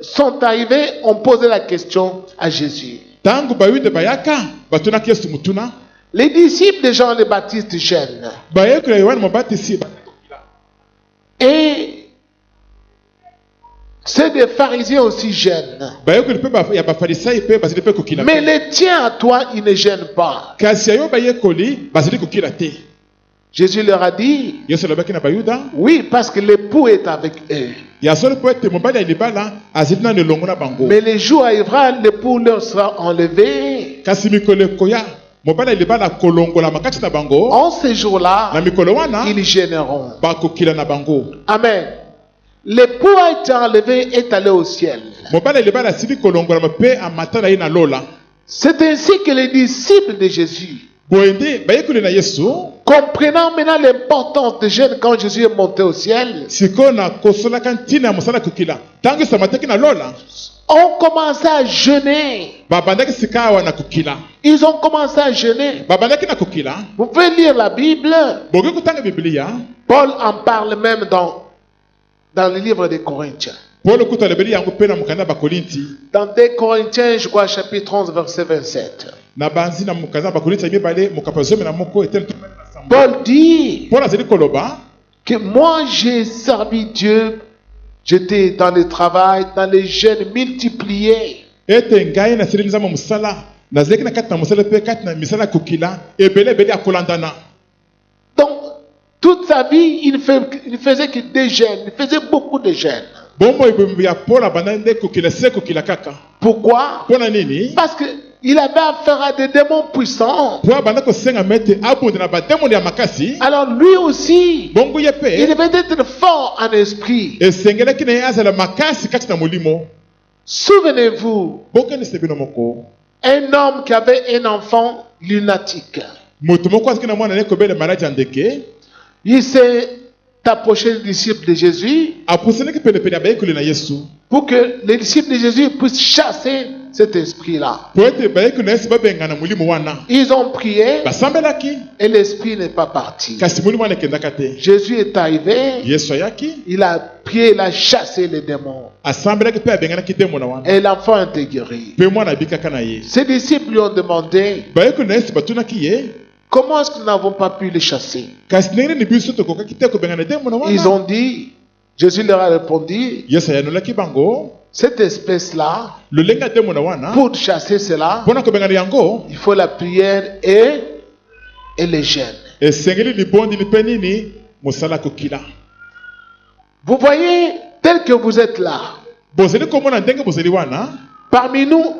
[SPEAKER 2] sont arrivés, on posait la question à Jésus.
[SPEAKER 3] Tangu bayude bayaka batunaki yesu mutuna
[SPEAKER 2] Les disciples de Jean le Baptiste gênent.
[SPEAKER 3] bayekula yohane mobatisi
[SPEAKER 2] Et ceux des pharisiens aussi gênent.
[SPEAKER 3] bayekuli mpe ya bafarisayi mpe bazali mpe kokila
[SPEAKER 2] Mais
[SPEAKER 3] te.
[SPEAKER 2] les tiens à toi, ils ne gênent pas.
[SPEAKER 3] kasi ya yo bayekoli bazali kokila te.
[SPEAKER 2] Jésus leur a dit,
[SPEAKER 3] yesu alobaki na bayuda
[SPEAKER 2] oui, parce que l'époux est avec eux.
[SPEAKER 3] ya solo mpo ete mobali ya libala azali nano elongo na bango.
[SPEAKER 2] Mais le jour arrivera, l'époux leur sera enlevé.
[SPEAKER 3] kasi mikolo ekoya mobali ya libala akolongolama kati na bango.
[SPEAKER 2] En ce jour-là,
[SPEAKER 3] na mikolo wana
[SPEAKER 2] ils gêneront.
[SPEAKER 3] bakokila na bango.
[SPEAKER 2] Amen. L'époux a été enlevé, est allé au ciel.
[SPEAKER 3] mobali ya libala asili kolongolama mpe amata na ye na lola.
[SPEAKER 2] C'est ainsi que les disciples de Jésus,
[SPEAKER 3] boye nde bayekoli na yesu
[SPEAKER 2] comprenant maintenant l'importance de jeûne quand Jésus est monté au ciel,
[SPEAKER 3] sikoyo na kosolaka ntina ya mosala kokila ntango yesu amataki na lola
[SPEAKER 2] ont commencé à jeûner.
[SPEAKER 3] babandaki sika awa na kokila.
[SPEAKER 2] Ils ont commencé à jeûner.
[SPEAKER 3] babandaki na kokila.
[SPEAKER 2] Vous pouvez lire la Bible.
[SPEAKER 3] bokoki kotanga biblia.
[SPEAKER 2] Paul en parle même dans le livre des Corinthiens.
[SPEAKER 3] polo kuta alobeli yango mpe na mokanda ya bakorinti.
[SPEAKER 2] Dans 2 Corinthiens, je crois, chapitre 11, verset 27.
[SPEAKER 3] na banzi na mokanda ya bakorinti ya mibale mokapa zomi na moko etele
[SPEAKER 2] Paul dit
[SPEAKER 3] polo azali koloba
[SPEAKER 2] que moi j'ai servi Dieu, j'étais dans le travail, dans les jeûnes multipliés.
[SPEAKER 3] ete ngai nasili nzambe mosala nazalaki na kati na mosala mpe kati na misala ya kokila ebele akolandana.
[SPEAKER 2] Donc, toute sa vie, il ne faisait que des jeûnes. Il faisait beaucoup de jeûnes.
[SPEAKER 3] bombo ebembe ya polo abanda nde kokila se kokila kaka.
[SPEAKER 2] Pourquoi?
[SPEAKER 3] mpona nini?
[SPEAKER 2] Parce qu'il avait affaire à des démons puissants.
[SPEAKER 3] po abanda kosenga mete abonde na bademoni ya makasi.
[SPEAKER 2] Alors lui aussi,
[SPEAKER 3] bongo ye
[SPEAKER 2] il
[SPEAKER 3] mpe
[SPEAKER 2] devait être fort en esprit.
[SPEAKER 3] esengelaki na ye azala makasi kati na molimo.
[SPEAKER 2] Souvenez-vous,
[SPEAKER 3] bokanisa bino moko
[SPEAKER 2] un homme qui avait un enfant lunatique.
[SPEAKER 3] moto moko azalaki na mwana ne kobela maladi ya ndeke.
[SPEAKER 2] Il s'est approché des disciples de Jésus
[SPEAKER 3] apusanaki penepene ya bayekoli na yesu
[SPEAKER 2] pour que les disciples de Jésus puissent chasser cet esprit-là.
[SPEAKER 3] po ete bayekoli na yesu babengana molimo wana.
[SPEAKER 2] Ils ont prié
[SPEAKER 3] basambelaki
[SPEAKER 2] et l'esprit n'est pas parti.
[SPEAKER 3] kasi molimo wana ekendaka te.
[SPEAKER 2] Jésus est arrivé,
[SPEAKER 3] yesu ayaki
[SPEAKER 2] il a prié, il a chassé les démons.
[SPEAKER 3] asambelaki mpe abenganaki demona wana
[SPEAKER 2] Et l'enfant a été guéri.
[SPEAKER 3] mpe mwana abikaka na ye.
[SPEAKER 2] Ses disciples lui ont demandé,
[SPEAKER 3] bayekoli na yesu batunaki ye
[SPEAKER 2] comment est-ce que nous n'avons pas pu les chasser?
[SPEAKER 3] kasi ndenge nini biso tokokaki te kobengana demona
[SPEAKER 2] Ils
[SPEAKER 3] wana.
[SPEAKER 2] ont dit, Jésus leur a répondu,
[SPEAKER 3] yesu ayanolaki bango
[SPEAKER 2] cette espèce-là,
[SPEAKER 3] lolenge ya demona wana
[SPEAKER 2] pour chasser cela,
[SPEAKER 3] mpona kobengana yango
[SPEAKER 2] il faut la prière et les jeûnes.
[SPEAKER 3] esengeli libondeli mpe nini mosala kokila.
[SPEAKER 2] Vous voyez, tel que vous êtes là,
[SPEAKER 3] bozali komona ndenge bozali wana
[SPEAKER 2] parmi nous,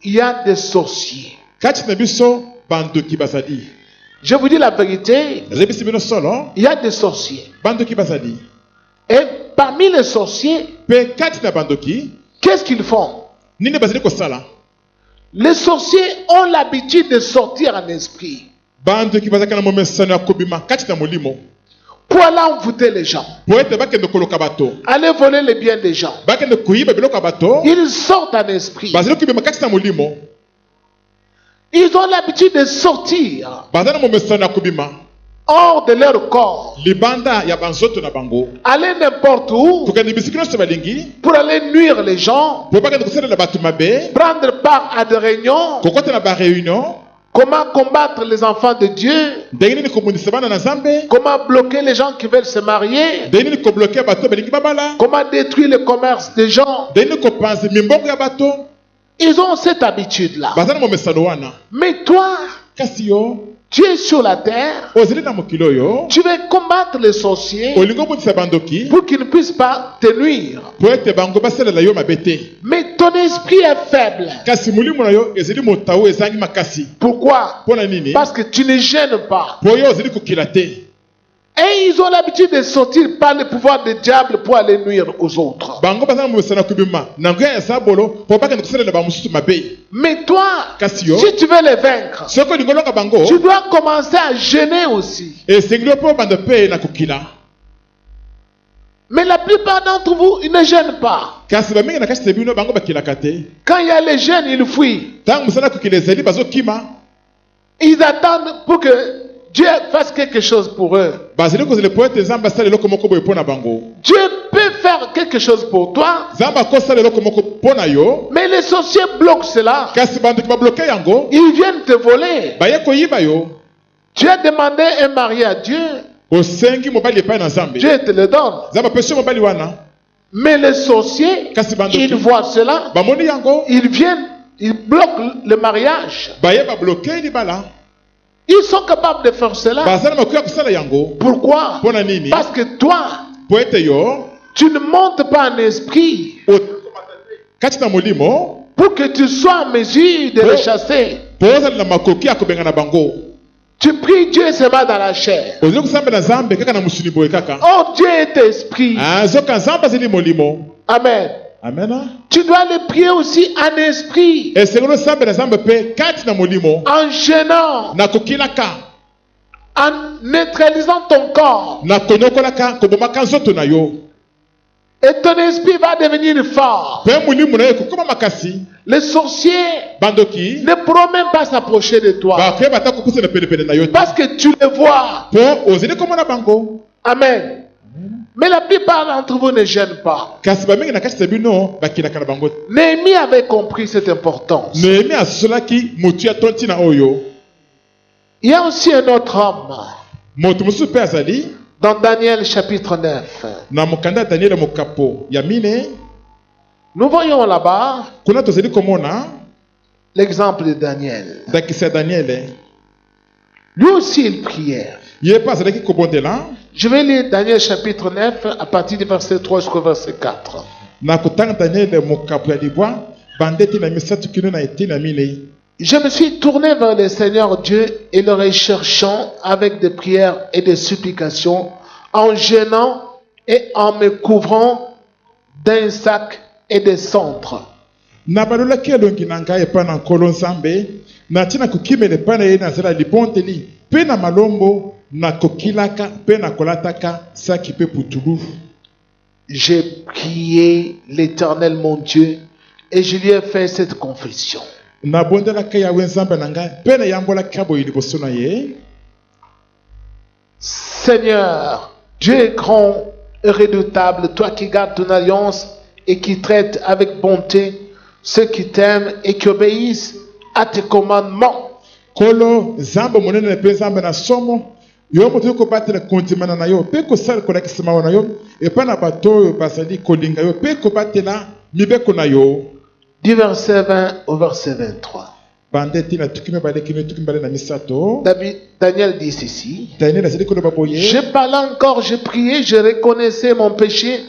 [SPEAKER 2] il y a des sorciers.
[SPEAKER 3] kati na biso bandoki bazali.
[SPEAKER 2] Je vous dis la vérité,
[SPEAKER 3] nazebisi bino solo
[SPEAKER 2] il y a des sorciers.
[SPEAKER 3] bandoki bazali
[SPEAKER 2] Et parmi les sorciers,
[SPEAKER 3] mpe kati na bandoki
[SPEAKER 2] qu'est-ce qu'ils font?
[SPEAKER 3] nini bazali kosala.
[SPEAKER 2] Les sorciers ont l'habitude de sortir en esprit
[SPEAKER 3] bandoki bazalaki na momesano ya kobima kati na molimo
[SPEAKER 2] pour aller envoûter les gens,
[SPEAKER 3] po ete bakende koloka bato
[SPEAKER 2] aller voler les biens des gens.
[SPEAKER 3] bakende koyiba biloko ya bato
[SPEAKER 2] Ils sortent en esprit.
[SPEAKER 3] bazali kobima kati na molimo.
[SPEAKER 2] Ils ont l'habitude de sortir
[SPEAKER 3] baza na momesano ya kobima
[SPEAKER 2] hors de leur corps,
[SPEAKER 3] libanda ya banzoto na bango
[SPEAKER 2] aller n'importe où
[SPEAKER 3] kokende bisiki nyonso balingi
[SPEAKER 2] pour aller nuire les gens,
[SPEAKER 3] po bakende kosalela bato mabe
[SPEAKER 2] prendre part à des réunions,
[SPEAKER 3] kokota na baréunion
[SPEAKER 2] comment combattre les enfants de Dieu,
[SPEAKER 3] ndenge nini komonisa bana na nzambe
[SPEAKER 2] comment bloquer les gens qui veulent se marier,
[SPEAKER 3] ndenge nini kobloke bato balingi babala
[SPEAKER 2] comment détruire le commerce des gens.
[SPEAKER 3] ndenge nini kopanza mimbongo ya bato.
[SPEAKER 2] Ils ont cette habitude-là.
[SPEAKER 3] baza na momesano wana.
[SPEAKER 2] Mais toi,
[SPEAKER 3] kasi yo
[SPEAKER 2] tu es sur la terre,
[SPEAKER 3] ozali na mokili oyo
[SPEAKER 2] tu veux combattre les sorciers
[SPEAKER 3] olingi obundisa bandoki
[SPEAKER 2] pour qu'ils ne puissent pas te nuire.
[SPEAKER 3] po ete bango basalela yo mabe te.
[SPEAKER 2] Mais ton esprit est faible.
[SPEAKER 3] kasi molimo na yo ezali motawu ezangi makasi.
[SPEAKER 2] Pourquoi?
[SPEAKER 3] mpona nini?
[SPEAKER 2] Parce que tu ne gênes pas.
[SPEAKER 3] po yo ozali kokila te.
[SPEAKER 2] Et ils ont l'habitude de sortir par le pouvoir du diable pour aller nuire aux autres.
[SPEAKER 3] bango baza na momesano ya kobima na nguya ya sabolo po bakende kosalela bamosusu mabe.
[SPEAKER 2] Mais toi,
[SPEAKER 3] kasi yo
[SPEAKER 2] si tu veux les vaincre,
[SPEAKER 3] soki olingi olonga bango
[SPEAKER 2] tu dois commencer à jeûner aussi.
[SPEAKER 3] esengeli yo mpo banda mpe na kokila.
[SPEAKER 2] Mais la plupart d'entre vous, ils ne gênent pas.
[SPEAKER 3] kasi bamingi na kasi na bino bango bakilaka te.
[SPEAKER 2] Quand il y a les jeunes, ils fuient.
[SPEAKER 3] ntango mosala kokila ezali bazokima
[SPEAKER 2] Ils attendent pour que Dieu fasse quelque chose pour eux.
[SPEAKER 3] bazali kozela po ete nzambe asala eloko moko boye mpo na bango.
[SPEAKER 2] Dieu peut faire quelque chose pour toi,
[SPEAKER 3] Nzambe akosala eloko moko mpo na yo,
[SPEAKER 2] mais les sorciers bloquent cela.
[SPEAKER 3] kasi bandoki babloke yango,
[SPEAKER 2] Ils viennent te voler.
[SPEAKER 3] baye koyiba yo.
[SPEAKER 2] Tu as demandé un mari à Dieu,
[SPEAKER 3] Osengi mobali epai na nzambe,
[SPEAKER 2] Dieu te le donne.
[SPEAKER 3] nzambe apesi yo mobali wana,
[SPEAKER 2] Mais les sorciers,
[SPEAKER 3] kasi bandoki
[SPEAKER 2] ils voient cela,
[SPEAKER 3] bamoni yango,
[SPEAKER 2] ils viennent, ils bloquent le mariage.
[SPEAKER 3] baye babloke libala,
[SPEAKER 2] Ils sont capables de faire cela.
[SPEAKER 3] bazala makoki ya kosala yango.
[SPEAKER 2] Pourquoi?
[SPEAKER 3] Mpo na nini?
[SPEAKER 2] Parce que toi,
[SPEAKER 3] Po ete yo
[SPEAKER 2] tu ne montes pas en esprit
[SPEAKER 3] kati na molimo,
[SPEAKER 2] pour que tu sois en mesure de les chasser.
[SPEAKER 3] po ozala na makoki ya kobenga na bango.
[SPEAKER 2] Tu pries Dieu seulement dans la chair.
[SPEAKER 3] Ozali kosambela nzambe kaka na mosuni boye kaka.
[SPEAKER 2] Oh, Dieu est esprit.
[SPEAKER 3] Zoka nzambe azali molimo.
[SPEAKER 2] Amen.
[SPEAKER 3] Amen.
[SPEAKER 2] Tu dois le prier aussi en esprit,
[SPEAKER 3] Esengo osambela nzambe pe kati na molimo,
[SPEAKER 2] en gênant,
[SPEAKER 3] na kokilaka,
[SPEAKER 2] en neutralisant ton corps.
[SPEAKER 3] na konyokolaka, kobomaka nzoto na yo.
[SPEAKER 2] Et ton esprit va devenir fort.
[SPEAKER 3] Pe molimo na yo kokoma makasi.
[SPEAKER 2] Les sorciers
[SPEAKER 3] Bandoki
[SPEAKER 2] ne pourront même pas s'approcher de toi
[SPEAKER 3] bakoye bata kokusa na penepene na yo te.
[SPEAKER 2] parce que tu les vois.
[SPEAKER 3] Po ozali komona bango,
[SPEAKER 2] Amen. Mais la plupart d'entre vous ne gênent pas.
[SPEAKER 3] kasi bamingi na kati na bino bakilaka na bango.
[SPEAKER 2] Néhémie avait compris cette importance.
[SPEAKER 3] Nehemi asolaki motu ya tonti na oyo.
[SPEAKER 2] Il y a aussi un autre homme
[SPEAKER 3] Moto mosusu pe azali
[SPEAKER 2] dans Daniel chapitre 9.
[SPEAKER 3] na mokanda ya Daniel mokapo ya mine.
[SPEAKER 2] Nous voyons là-bas
[SPEAKER 3] Kuna tozali komona
[SPEAKER 2] l'exemple de Daniel.
[SPEAKER 3] ndakisa ya Daniel.
[SPEAKER 2] Lui aussi il priait.
[SPEAKER 3] Ye pe azalaki kobondela.
[SPEAKER 2] Je vais lire Daniel chapitre 9 à partir du verset 3 jusqu'au verset 4.
[SPEAKER 3] Na kotanga Daniel mokapo ya libwa bandeti na misato kino na ete na mine.
[SPEAKER 2] Je me suis tourné vers le Seigneur Dieu et le recherchant avec des prières et des supplications, en jeûnant et en me couvrant d'un sac et des cendres.
[SPEAKER 3] Na balolaki elongi na ngai epai na nkolo nzambe, na ntina kokimela epai na ye nazala libondeli mpe na malombo na kokilaka mpe na kolataka saki mpe putulu.
[SPEAKER 2] J'ai prié l'Éternel mon Dieu et je lui ai fait cette confession.
[SPEAKER 3] Nabondelaka yawe nzambe na ngai mpe nayambolaki boye liboso na ye.
[SPEAKER 2] Seigneur, Dieu est grand et redoutable, toi qui gardes ton alliance et qui traites avec bonté ceux qui t'aiment et qui obéissent à tes commandements.
[SPEAKER 3] Kolo nzambe monene mpe nzambe na somo, yo moto kobatela kondimana na yo mpe kosala kolakisama na yo epai na bato oyo bazali kolinga yo mpe kobatela mibeko na yo.
[SPEAKER 2] Du verset 20 au verset 23.
[SPEAKER 3] Bandeti na tukime balekino tukime bale na misato.
[SPEAKER 2] Daniel dit ceci.
[SPEAKER 3] Daniel azali koloba boye.
[SPEAKER 2] Je parlais encore, je priais, je reconnaissais mon péché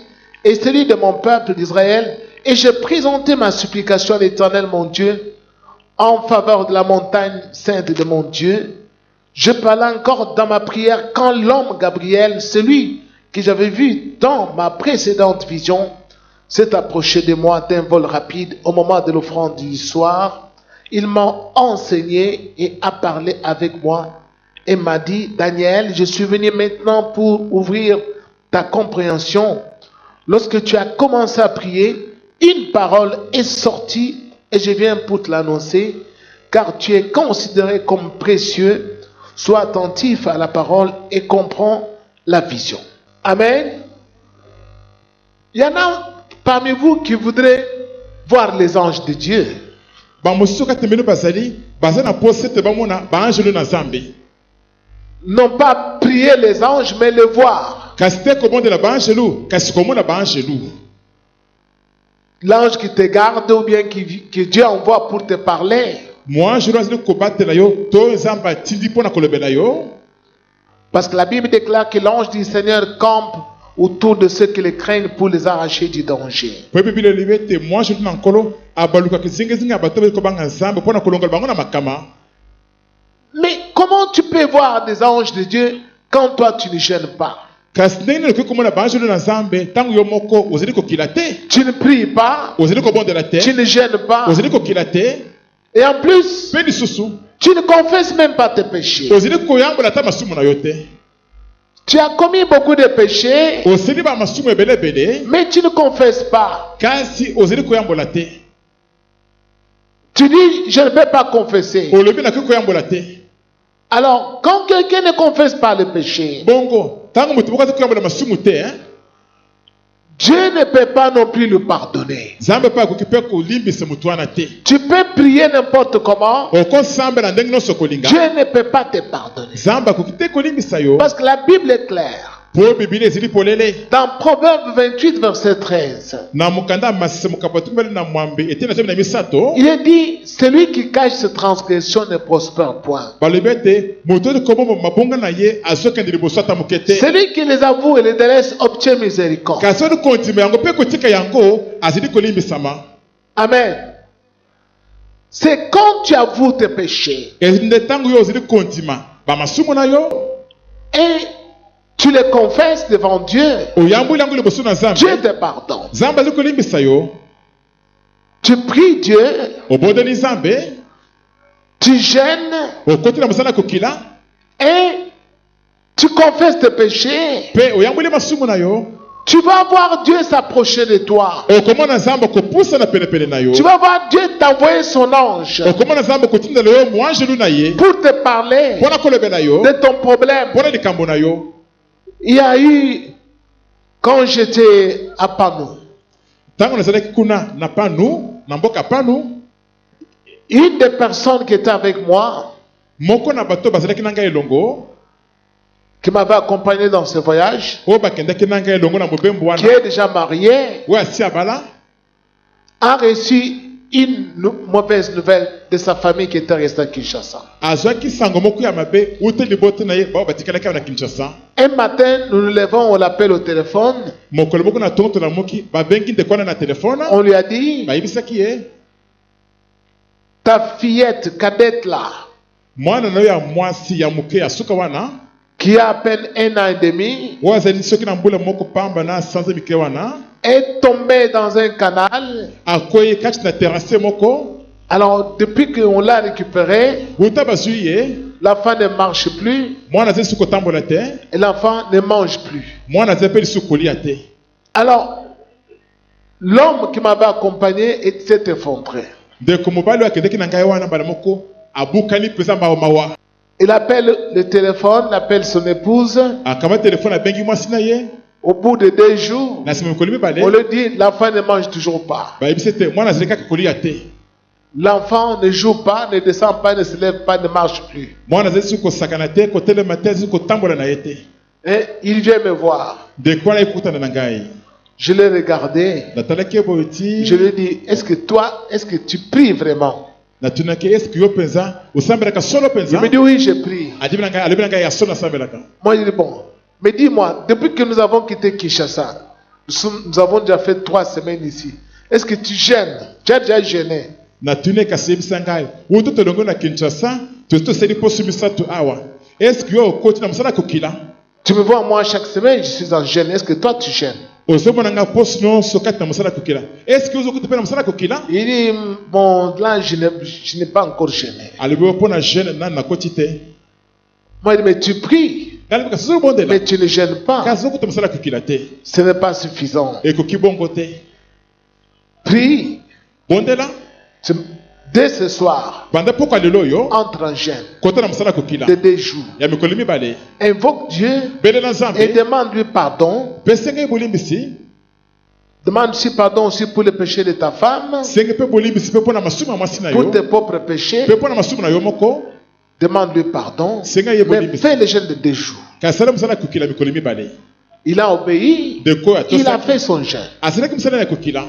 [SPEAKER 2] et celui de mon peuple d'Israël, et je présentais ma supplication à l'Éternel mon Dieu en faveur de la montagne sainte de mon Dieu. Je parlais encore dans ma prière quand l'homme Gabriel, celui que j'avais vu dans ma précédente vision, s'est approché de moi d'un vol rapide au moment de l'offrande du soir. Il m'a enseigné et a parlé avec moi et m'a dit, Daniel, je suis venu maintenant pour ouvrir ta compréhension. Lorsque tu as commencé à prier, une parole est sortie et je viens pour te l'annoncer, car tu es considéré comme précieux. Sois attentif à la parole et comprends la vision. Amen. Il y en a parmi vous qui voudraient voir les anges de Dieu. Non pas prier les anges, mais les voir. L'ange qui te garde ou bien que Dieu envoie pour te parler. Parce que la Bible déclare que l'ange du Seigneur campe autour de ceux qui les craignent pour les arracher du danger. Mais comment tu peux voir des anges de Dieu quand toi tu ne gênes pas? Tu ne pries pas, tu ne gênes pas, et en plus, tu ne confesses même pas tes péchés. Tu as commis beaucoup de péchés, mais tu ne confesses pas. Tu dis, je ne peux pas confesser. Alors, quand quelqu'un ne confesse pas le péché,
[SPEAKER 3] bongo ntango moto moko aza koyambola masumu te
[SPEAKER 2] Dieu ne peut pas non plus le pardonner.
[SPEAKER 3] nzambe mpe akoki mpe kolimbisa moto wana te
[SPEAKER 2] Tu peux prier n'importe comment,
[SPEAKER 3] okosambela ndenge nyonso kolinga
[SPEAKER 2] Dieu ne peut pas te pardonner.
[SPEAKER 3] nzambe akoki te kolimbisa yo
[SPEAKER 2] Parce que la Bible est claire.
[SPEAKER 3] po biblia ezili polele
[SPEAKER 2] Dans Proverbe 28, verset 13,
[SPEAKER 3] na mokanda masese mokapa tumbeli na mwambe ete na zomi na misato
[SPEAKER 2] il est dit, celui qui cache ses transgressions ne prospère point.
[SPEAKER 3] balobi ete moto oyo komoma mabonga na ye azokende liboso ata moke te
[SPEAKER 2] Celui qui les avoue et les délaisse obtient miséricorde.
[SPEAKER 3] kasi oyo kondima yango mpe kotika yango azili kolimbisama
[SPEAKER 2] Amen. C'est quand tu avoues tes péchés
[SPEAKER 3] nde ntango yo ozili kondima bamasumu na yo
[SPEAKER 2] et tu les confesses devant Dieu,
[SPEAKER 3] oyamboli yango liboso na
[SPEAKER 2] Dieu
[SPEAKER 3] nzambe
[SPEAKER 2] te pardonne.
[SPEAKER 3] nzambe azili kolimbisa yo
[SPEAKER 2] Tu pries Dieu,
[SPEAKER 3] obondeli nzambe
[SPEAKER 2] tu gênes
[SPEAKER 3] okoti na mosala kokila
[SPEAKER 2] et tu confesses tes péchés.
[SPEAKER 3] mpe oyamboli masumu na yo
[SPEAKER 2] Tu vas voir Dieu s'approcher de toi.
[SPEAKER 3] okomona nzambe kopusa na penepene na yo
[SPEAKER 2] Tu vas voir Dieu t'envoyer son ange
[SPEAKER 3] okomona nzambe kotindela yo moangelu na ye
[SPEAKER 2] pour te parler
[SPEAKER 3] mpona kolobela yo
[SPEAKER 2] de ton problème.
[SPEAKER 3] mpona likambo na yo
[SPEAKER 2] Il y a eu, quand j'étais à Panou,
[SPEAKER 3] ntango nazalaki kuna na panu na mboka panu
[SPEAKER 2] une des personnes qui était avec moi,
[SPEAKER 3] moko na bato bazalaki na ngai elongo
[SPEAKER 2] qui m'avait accompagné dans ce voyage,
[SPEAKER 3] oyo bakendaki na ngai elongo na mobembo
[SPEAKER 2] qui
[SPEAKER 3] wana
[SPEAKER 2] est déjà mariée,
[SPEAKER 3] oyo asi abala
[SPEAKER 2] a reçu une mauvaise nouvelle de sa famille qui était restée à Kinshasa.
[SPEAKER 3] azwaki sango moko ya mabe ute libote na ye bao batikalaki na kinshasa
[SPEAKER 2] Un matin, nous nous levons, on l'appelle au téléphone,
[SPEAKER 3] mokolo moko na tongo tolamoki babengi ndeko wana na telefone
[SPEAKER 2] on lui a dit,
[SPEAKER 3] bayebisaki ye
[SPEAKER 2] ta fillette cadette là,
[SPEAKER 3] mwana na yo ya mwasi ya moke ya suka wana
[SPEAKER 2] qui a à peine 1 an et demi,
[SPEAKER 3] oyo azali soki na mbula moko pamba na sanze mike wana
[SPEAKER 2] est tombée dans un canal.
[SPEAKER 3] akoyi kati na terrasse moko
[SPEAKER 2] Alors, depuis qu'on l'a récupéré,
[SPEAKER 3] uta bazwi ye
[SPEAKER 2] l'enfant ne marche plus
[SPEAKER 3] mwana azali suki kotambola te
[SPEAKER 2] et l'enfant ne mange plus.
[SPEAKER 3] mwana azali mpe lisusu kolia te
[SPEAKER 2] Alors, l'homme qui m'avait accompagné s'est effondré.
[SPEAKER 3] ndeko mobali oyo akendeki na ngai wana mbala moko abukani mpenza mawa
[SPEAKER 2] Il appelle le téléphone, il appelle son épouse.
[SPEAKER 3] akamata telefone abengi mwasi na ye
[SPEAKER 2] Au bout de 2 jours,
[SPEAKER 3] na nsima mikolo mibale
[SPEAKER 2] on lui dit, l'enfant ne mange toujours pas.
[SPEAKER 3] bayebisi ete mwana azali kaka kolia te
[SPEAKER 2] L'enfant ne joue pas, ne descend pas, ne se lève pas, ne marche plus.
[SPEAKER 3] mwana azali soki kosakana te kotelema te azali kotambola na ye te
[SPEAKER 2] Et il vient me voir.
[SPEAKER 3] ndeko wana ekutana na ngai
[SPEAKER 2] Je l'ai regardé.
[SPEAKER 3] natalaki ye boye ti
[SPEAKER 2] Je lui ai dit, est-ce que tu pries vraiment?
[SPEAKER 3] natunaki eske yo mpenza osambelaka solo
[SPEAKER 2] Il
[SPEAKER 3] mpenza
[SPEAKER 2] me dit, oui, je prie.
[SPEAKER 3] alobi na ngai ya solo asambelaka
[SPEAKER 2] Moi, je dis, bon, mais dis-moi, depuis que nous avons quitté Kinshasa, nous avons déjà fait 3 semaines ici. Est-ce que tu gênes? Tu as déjà gêné?
[SPEAKER 3] natuni kasi yebisa ngai utu tolongo na kinshasa tozi tosali poso misato awa eske yo okoti na mosala kokila
[SPEAKER 2] Tu me vois, moi, chaque semaine, je suis en gêne. Est-ce que toi, tu gênes?
[SPEAKER 3] ozomona ngai poso nyonso kati na mosala kokila eske ozokuta mpe na mosala kokila
[SPEAKER 2] Il dit, bon, là, je n'ai pas encore gêné.
[SPEAKER 3] alobi yo mpo na jeune nani nakoti te
[SPEAKER 2] Moi, il dit, mais tu pries,
[SPEAKER 3] ngai lobi kasi ozobondela
[SPEAKER 2] mais tu ne gênes pas.
[SPEAKER 3] kasi ozokuta mosala kokila te
[SPEAKER 2] Ce n'est pas suffisant.
[SPEAKER 3] ekoki bongo te
[SPEAKER 2] Prie.
[SPEAKER 3] bondela
[SPEAKER 2] Dès ce soir,
[SPEAKER 3] banda mpoka lelo oyo
[SPEAKER 2] entre en gêne
[SPEAKER 3] kota na mosala kokila
[SPEAKER 2] de 2 jours.
[SPEAKER 3] ya mikolo mibale
[SPEAKER 2] Invoque Dieu
[SPEAKER 3] belela
[SPEAKER 2] et
[SPEAKER 3] nzambe
[SPEAKER 2] demande-lui pardon.
[SPEAKER 3] mpe senge ye bolimbisi
[SPEAKER 2] Demande aussi pardon aussi pour le péché de ta femme,
[SPEAKER 3] senge mpe bolimbisi mpe mpo na masumu ya mwasi na
[SPEAKER 2] pour
[SPEAKER 3] yo
[SPEAKER 2] tes propres péchés.
[SPEAKER 3] mpe mpo na masumu na yo moko
[SPEAKER 2] Demande-lui pardon.
[SPEAKER 3] Seigneur, il y a
[SPEAKER 2] Mais
[SPEAKER 3] bon
[SPEAKER 2] fais le jeûne de 2 jours.
[SPEAKER 3] kasi ala mosala ya kokila mikolo mibale
[SPEAKER 2] Il a obéi.
[SPEAKER 3] ndeko oyo
[SPEAKER 2] Il a
[SPEAKER 3] atosaki
[SPEAKER 2] fait son jeûne.
[SPEAKER 3] asalaki mosala ya kokila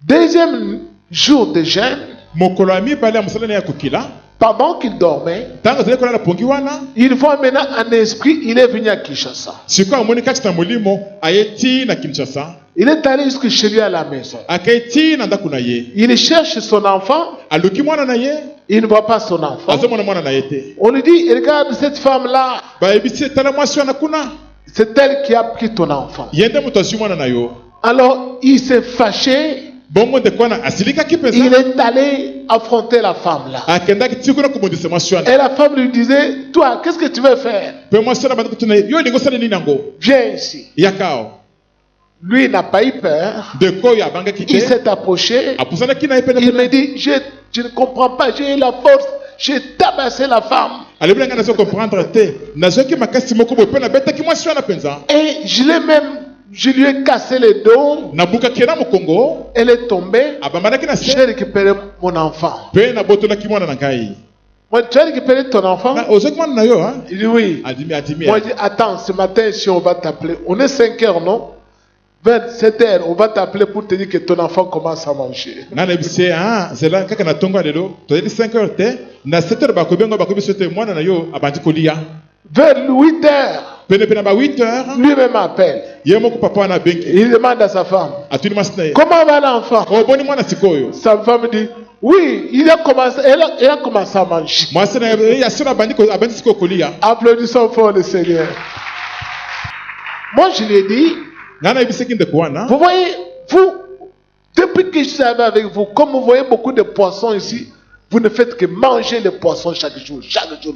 [SPEAKER 2] 2e jour de jeûne,
[SPEAKER 3] mokolo ya mibale ya mosala na ye ya kokila
[SPEAKER 2] pendant qu'il dormait,
[SPEAKER 3] ntango azali kolala pongi wana
[SPEAKER 2] il voit maintenant en esprit, il est venu à Kinshasa.
[SPEAKER 3] sikoyo amoni kati na molimo aye ti na kinshasa
[SPEAKER 2] Il est allé jusque chez lui à la maison.
[SPEAKER 3] akei ti na ndako na ye
[SPEAKER 2] Il cherche son enfant.
[SPEAKER 3] aluki mwana na ye
[SPEAKER 2] Il ne voit pas son enfant.
[SPEAKER 3] azomona mwana na ye te
[SPEAKER 2] On lui dit, regarde cette femme-là.
[SPEAKER 3] bayebisi tala mwasi wana kuna
[SPEAKER 2] C'est elle qui a pris ton enfant.
[SPEAKER 3] ye nde moto azwi mwana na yo
[SPEAKER 2] Alors, il s'est fâché.
[SPEAKER 3] bongo ndeko wana asilikaki
[SPEAKER 2] Il
[SPEAKER 3] mpenza
[SPEAKER 2] est allé affronter la femme là.
[SPEAKER 3] akendaki ti kuna kobundisa mwasi wana
[SPEAKER 2] Et la femme lui disait, toi, qu'est-ce que tu veux faire?
[SPEAKER 3] mpe mwasi wana bandi kotuna ye yo elingi osala nini yango
[SPEAKER 2] Viens ici.
[SPEAKER 3] yakao
[SPEAKER 2] Lui n'a pas eu peur.
[SPEAKER 3] ndeko oyo abangaki
[SPEAKER 2] Il
[SPEAKER 3] te
[SPEAKER 2] s'est approché.
[SPEAKER 3] apusanaki na ye
[SPEAKER 2] Il
[SPEAKER 3] pene
[SPEAKER 2] me dit, je ne comprends pas, j'ai eu la force, j'ai tabassé la femme.
[SPEAKER 3] alobi na nga nazo comprendre te nazoki makasi moko boye mpe nabetaki mwasi wana mpenza
[SPEAKER 2] Et je lui ai cassé le dos.
[SPEAKER 3] nabukaki na mokongo
[SPEAKER 2] Elle est tombée.
[SPEAKER 3] abandaki na
[SPEAKER 2] J'ai
[SPEAKER 3] se
[SPEAKER 2] récupéré mon enfant.
[SPEAKER 3] mpe nabotolaki mwana na ngai
[SPEAKER 2] Moi, tu as récupéré ton enfant?
[SPEAKER 3] ozwaki mwana na yo
[SPEAKER 2] Il dit oui.
[SPEAKER 3] adimi
[SPEAKER 2] Moi, je dis, attends, ce matin, si on va t'appeler, on est 5 heures, non? 27 heures, on va t'appeler pour te dire que ton enfant commence à manger.
[SPEAKER 3] nga nayebi se nzela kaka na ntongo ya lelo tozali 5 heures te na 7 heures bakobenga bakobi so te mwana na yo abandi kolia
[SPEAKER 2] Vers 8 heures,
[SPEAKER 3] penepene ba 8 heures
[SPEAKER 2] lui-même appelle.
[SPEAKER 3] ye moko papa wana abengi
[SPEAKER 2] Il demande à sa femme,
[SPEAKER 3] atuni mwasi na ye
[SPEAKER 2] comment va l'enfant?
[SPEAKER 3] oboni mwana sikoyo
[SPEAKER 2] Sa femme dit, oui, elle a commencé à manger.
[SPEAKER 3] mwasi na ye ya solo abandi sikoyo kolia
[SPEAKER 2] Applaudissons fort le Seigneur. Moi, je lui ai dit,
[SPEAKER 3] nga nayebisaki ndeko wana
[SPEAKER 2] vous voyez, vous, depuis que je suis avec vous, comme vous voyez beaucoup de poissons ici, vous ne faites que manger les poissons chaque jour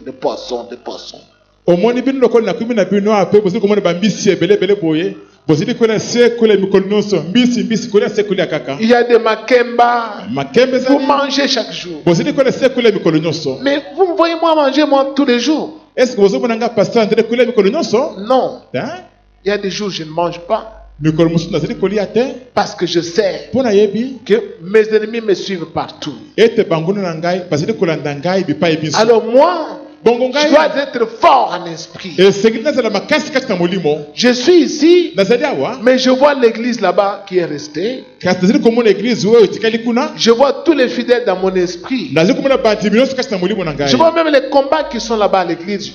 [SPEAKER 2] des poissons, des poissons.
[SPEAKER 3] omoni bino lokoli nakomi na bino ape bozali komona bambisi ebelebele boye bozali kolia se kolia mikolo nyonso mbisi kolia se kolia kaka
[SPEAKER 2] Il y a des makemba,
[SPEAKER 3] makembe
[SPEAKER 2] vous
[SPEAKER 3] ezali
[SPEAKER 2] mangez chaque jour.
[SPEAKER 3] bozali kolia se kolia mikolo nyonso
[SPEAKER 2] Mais vous me voyez moi manger moi tous les jours?
[SPEAKER 3] est ce que bozomona nga pasteur andele kolia mikolo nyonso
[SPEAKER 2] Non.
[SPEAKER 3] Hein?
[SPEAKER 2] Il y a des jours où je ne mange pas
[SPEAKER 3] mikolo mosusu nazali kolia te
[SPEAKER 2] parce que je sais
[SPEAKER 3] mpo nayebi
[SPEAKER 2] que mes ennemis me suivent partout.
[SPEAKER 3] ete banguna na ngai bazali kolanda ngai bipai biso
[SPEAKER 2] Alors moi,
[SPEAKER 3] bongo
[SPEAKER 2] je
[SPEAKER 3] ngai
[SPEAKER 2] dois être fort en esprit.
[SPEAKER 3] esengeli nazala makasi kati na molimo
[SPEAKER 2] Je suis ici,
[SPEAKER 3] nazali awa
[SPEAKER 2] mais je vois l'église là-bas qui est restée.
[SPEAKER 3] kasi nazali komona eglize oyo etikali kuna
[SPEAKER 2] Je vois tous les fidèles dans mon esprit.
[SPEAKER 3] nazali komona bandimi nyonso kati na molimo na ngai
[SPEAKER 2] Je vois même les combats qui sont là-bas à l'église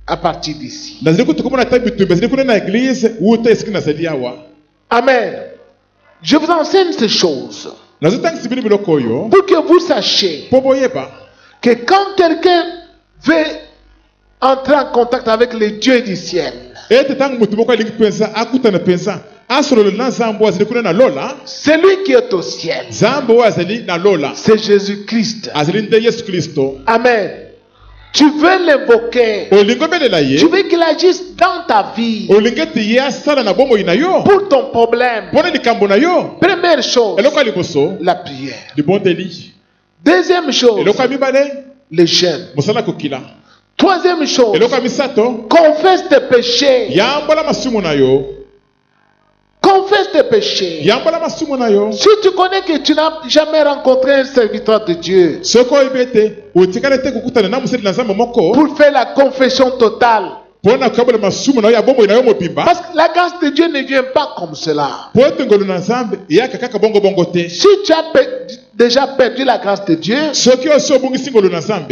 [SPEAKER 2] à partir d'ici.
[SPEAKER 3] nazali kutu komona ata bitumbi ezali kuna na eglize wuta esiki nazali awa
[SPEAKER 2] Amen. Je vous enseigne ces choses
[SPEAKER 3] nazotangisi bino biloko oyo
[SPEAKER 2] pour que vous sachiez
[SPEAKER 3] mpo boyeba
[SPEAKER 2] que quand quelqu'un veut entrer en contact avec le Dieu du ciel,
[SPEAKER 3] ete ntango motu moko alingi mpenza akutana mpenza asolola na nzambe oyo azali kuna na lola
[SPEAKER 2] celui qui est au ciel,
[SPEAKER 3] nzambe oyo azali na lola
[SPEAKER 2] c'est Jésus-Christ.
[SPEAKER 3] azali nde yesu kristo
[SPEAKER 2] Amen. Tu veux l'évoquer.
[SPEAKER 3] olingi obelela ye
[SPEAKER 2] Tu veux qu'il agisse dans ta vie
[SPEAKER 3] olingi ete ye asala na bomoi na yo
[SPEAKER 2] pour ton problème.
[SPEAKER 3] mpona likambo na yo
[SPEAKER 2] Première chose,
[SPEAKER 3] eloko ya liboso
[SPEAKER 2] la prière.
[SPEAKER 3] libondeli
[SPEAKER 2] Deuxième chose,
[SPEAKER 3] eloko ya mibale
[SPEAKER 2] le jeûne.
[SPEAKER 3] mosala kokila
[SPEAKER 2] Troisième chose,
[SPEAKER 3] eloko ya misato
[SPEAKER 2] confesse tes péchés.
[SPEAKER 3] yambola masumu na yo
[SPEAKER 2] Confesse tes péchés.
[SPEAKER 3] yambola masumu na yo
[SPEAKER 2] Si tu connais que tu n'as jamais rencontré un serviteur de Dieu
[SPEAKER 3] soki oyebi ete otikala te kokutana na mosali na nzambe moko
[SPEAKER 2] pour faire la confession totale,
[SPEAKER 3] mpona koyabola masumu na yo ya bomoi na yo mobimba
[SPEAKER 2] parce que la grâce de Dieu ne vient pas comme cela.
[SPEAKER 3] po ete ngolu na nzambe eyaka kaka bongo te
[SPEAKER 2] Si tu as déjà perdu la grâce de Dieu,
[SPEAKER 3] soki oyo si obongisi ngolu na nzambe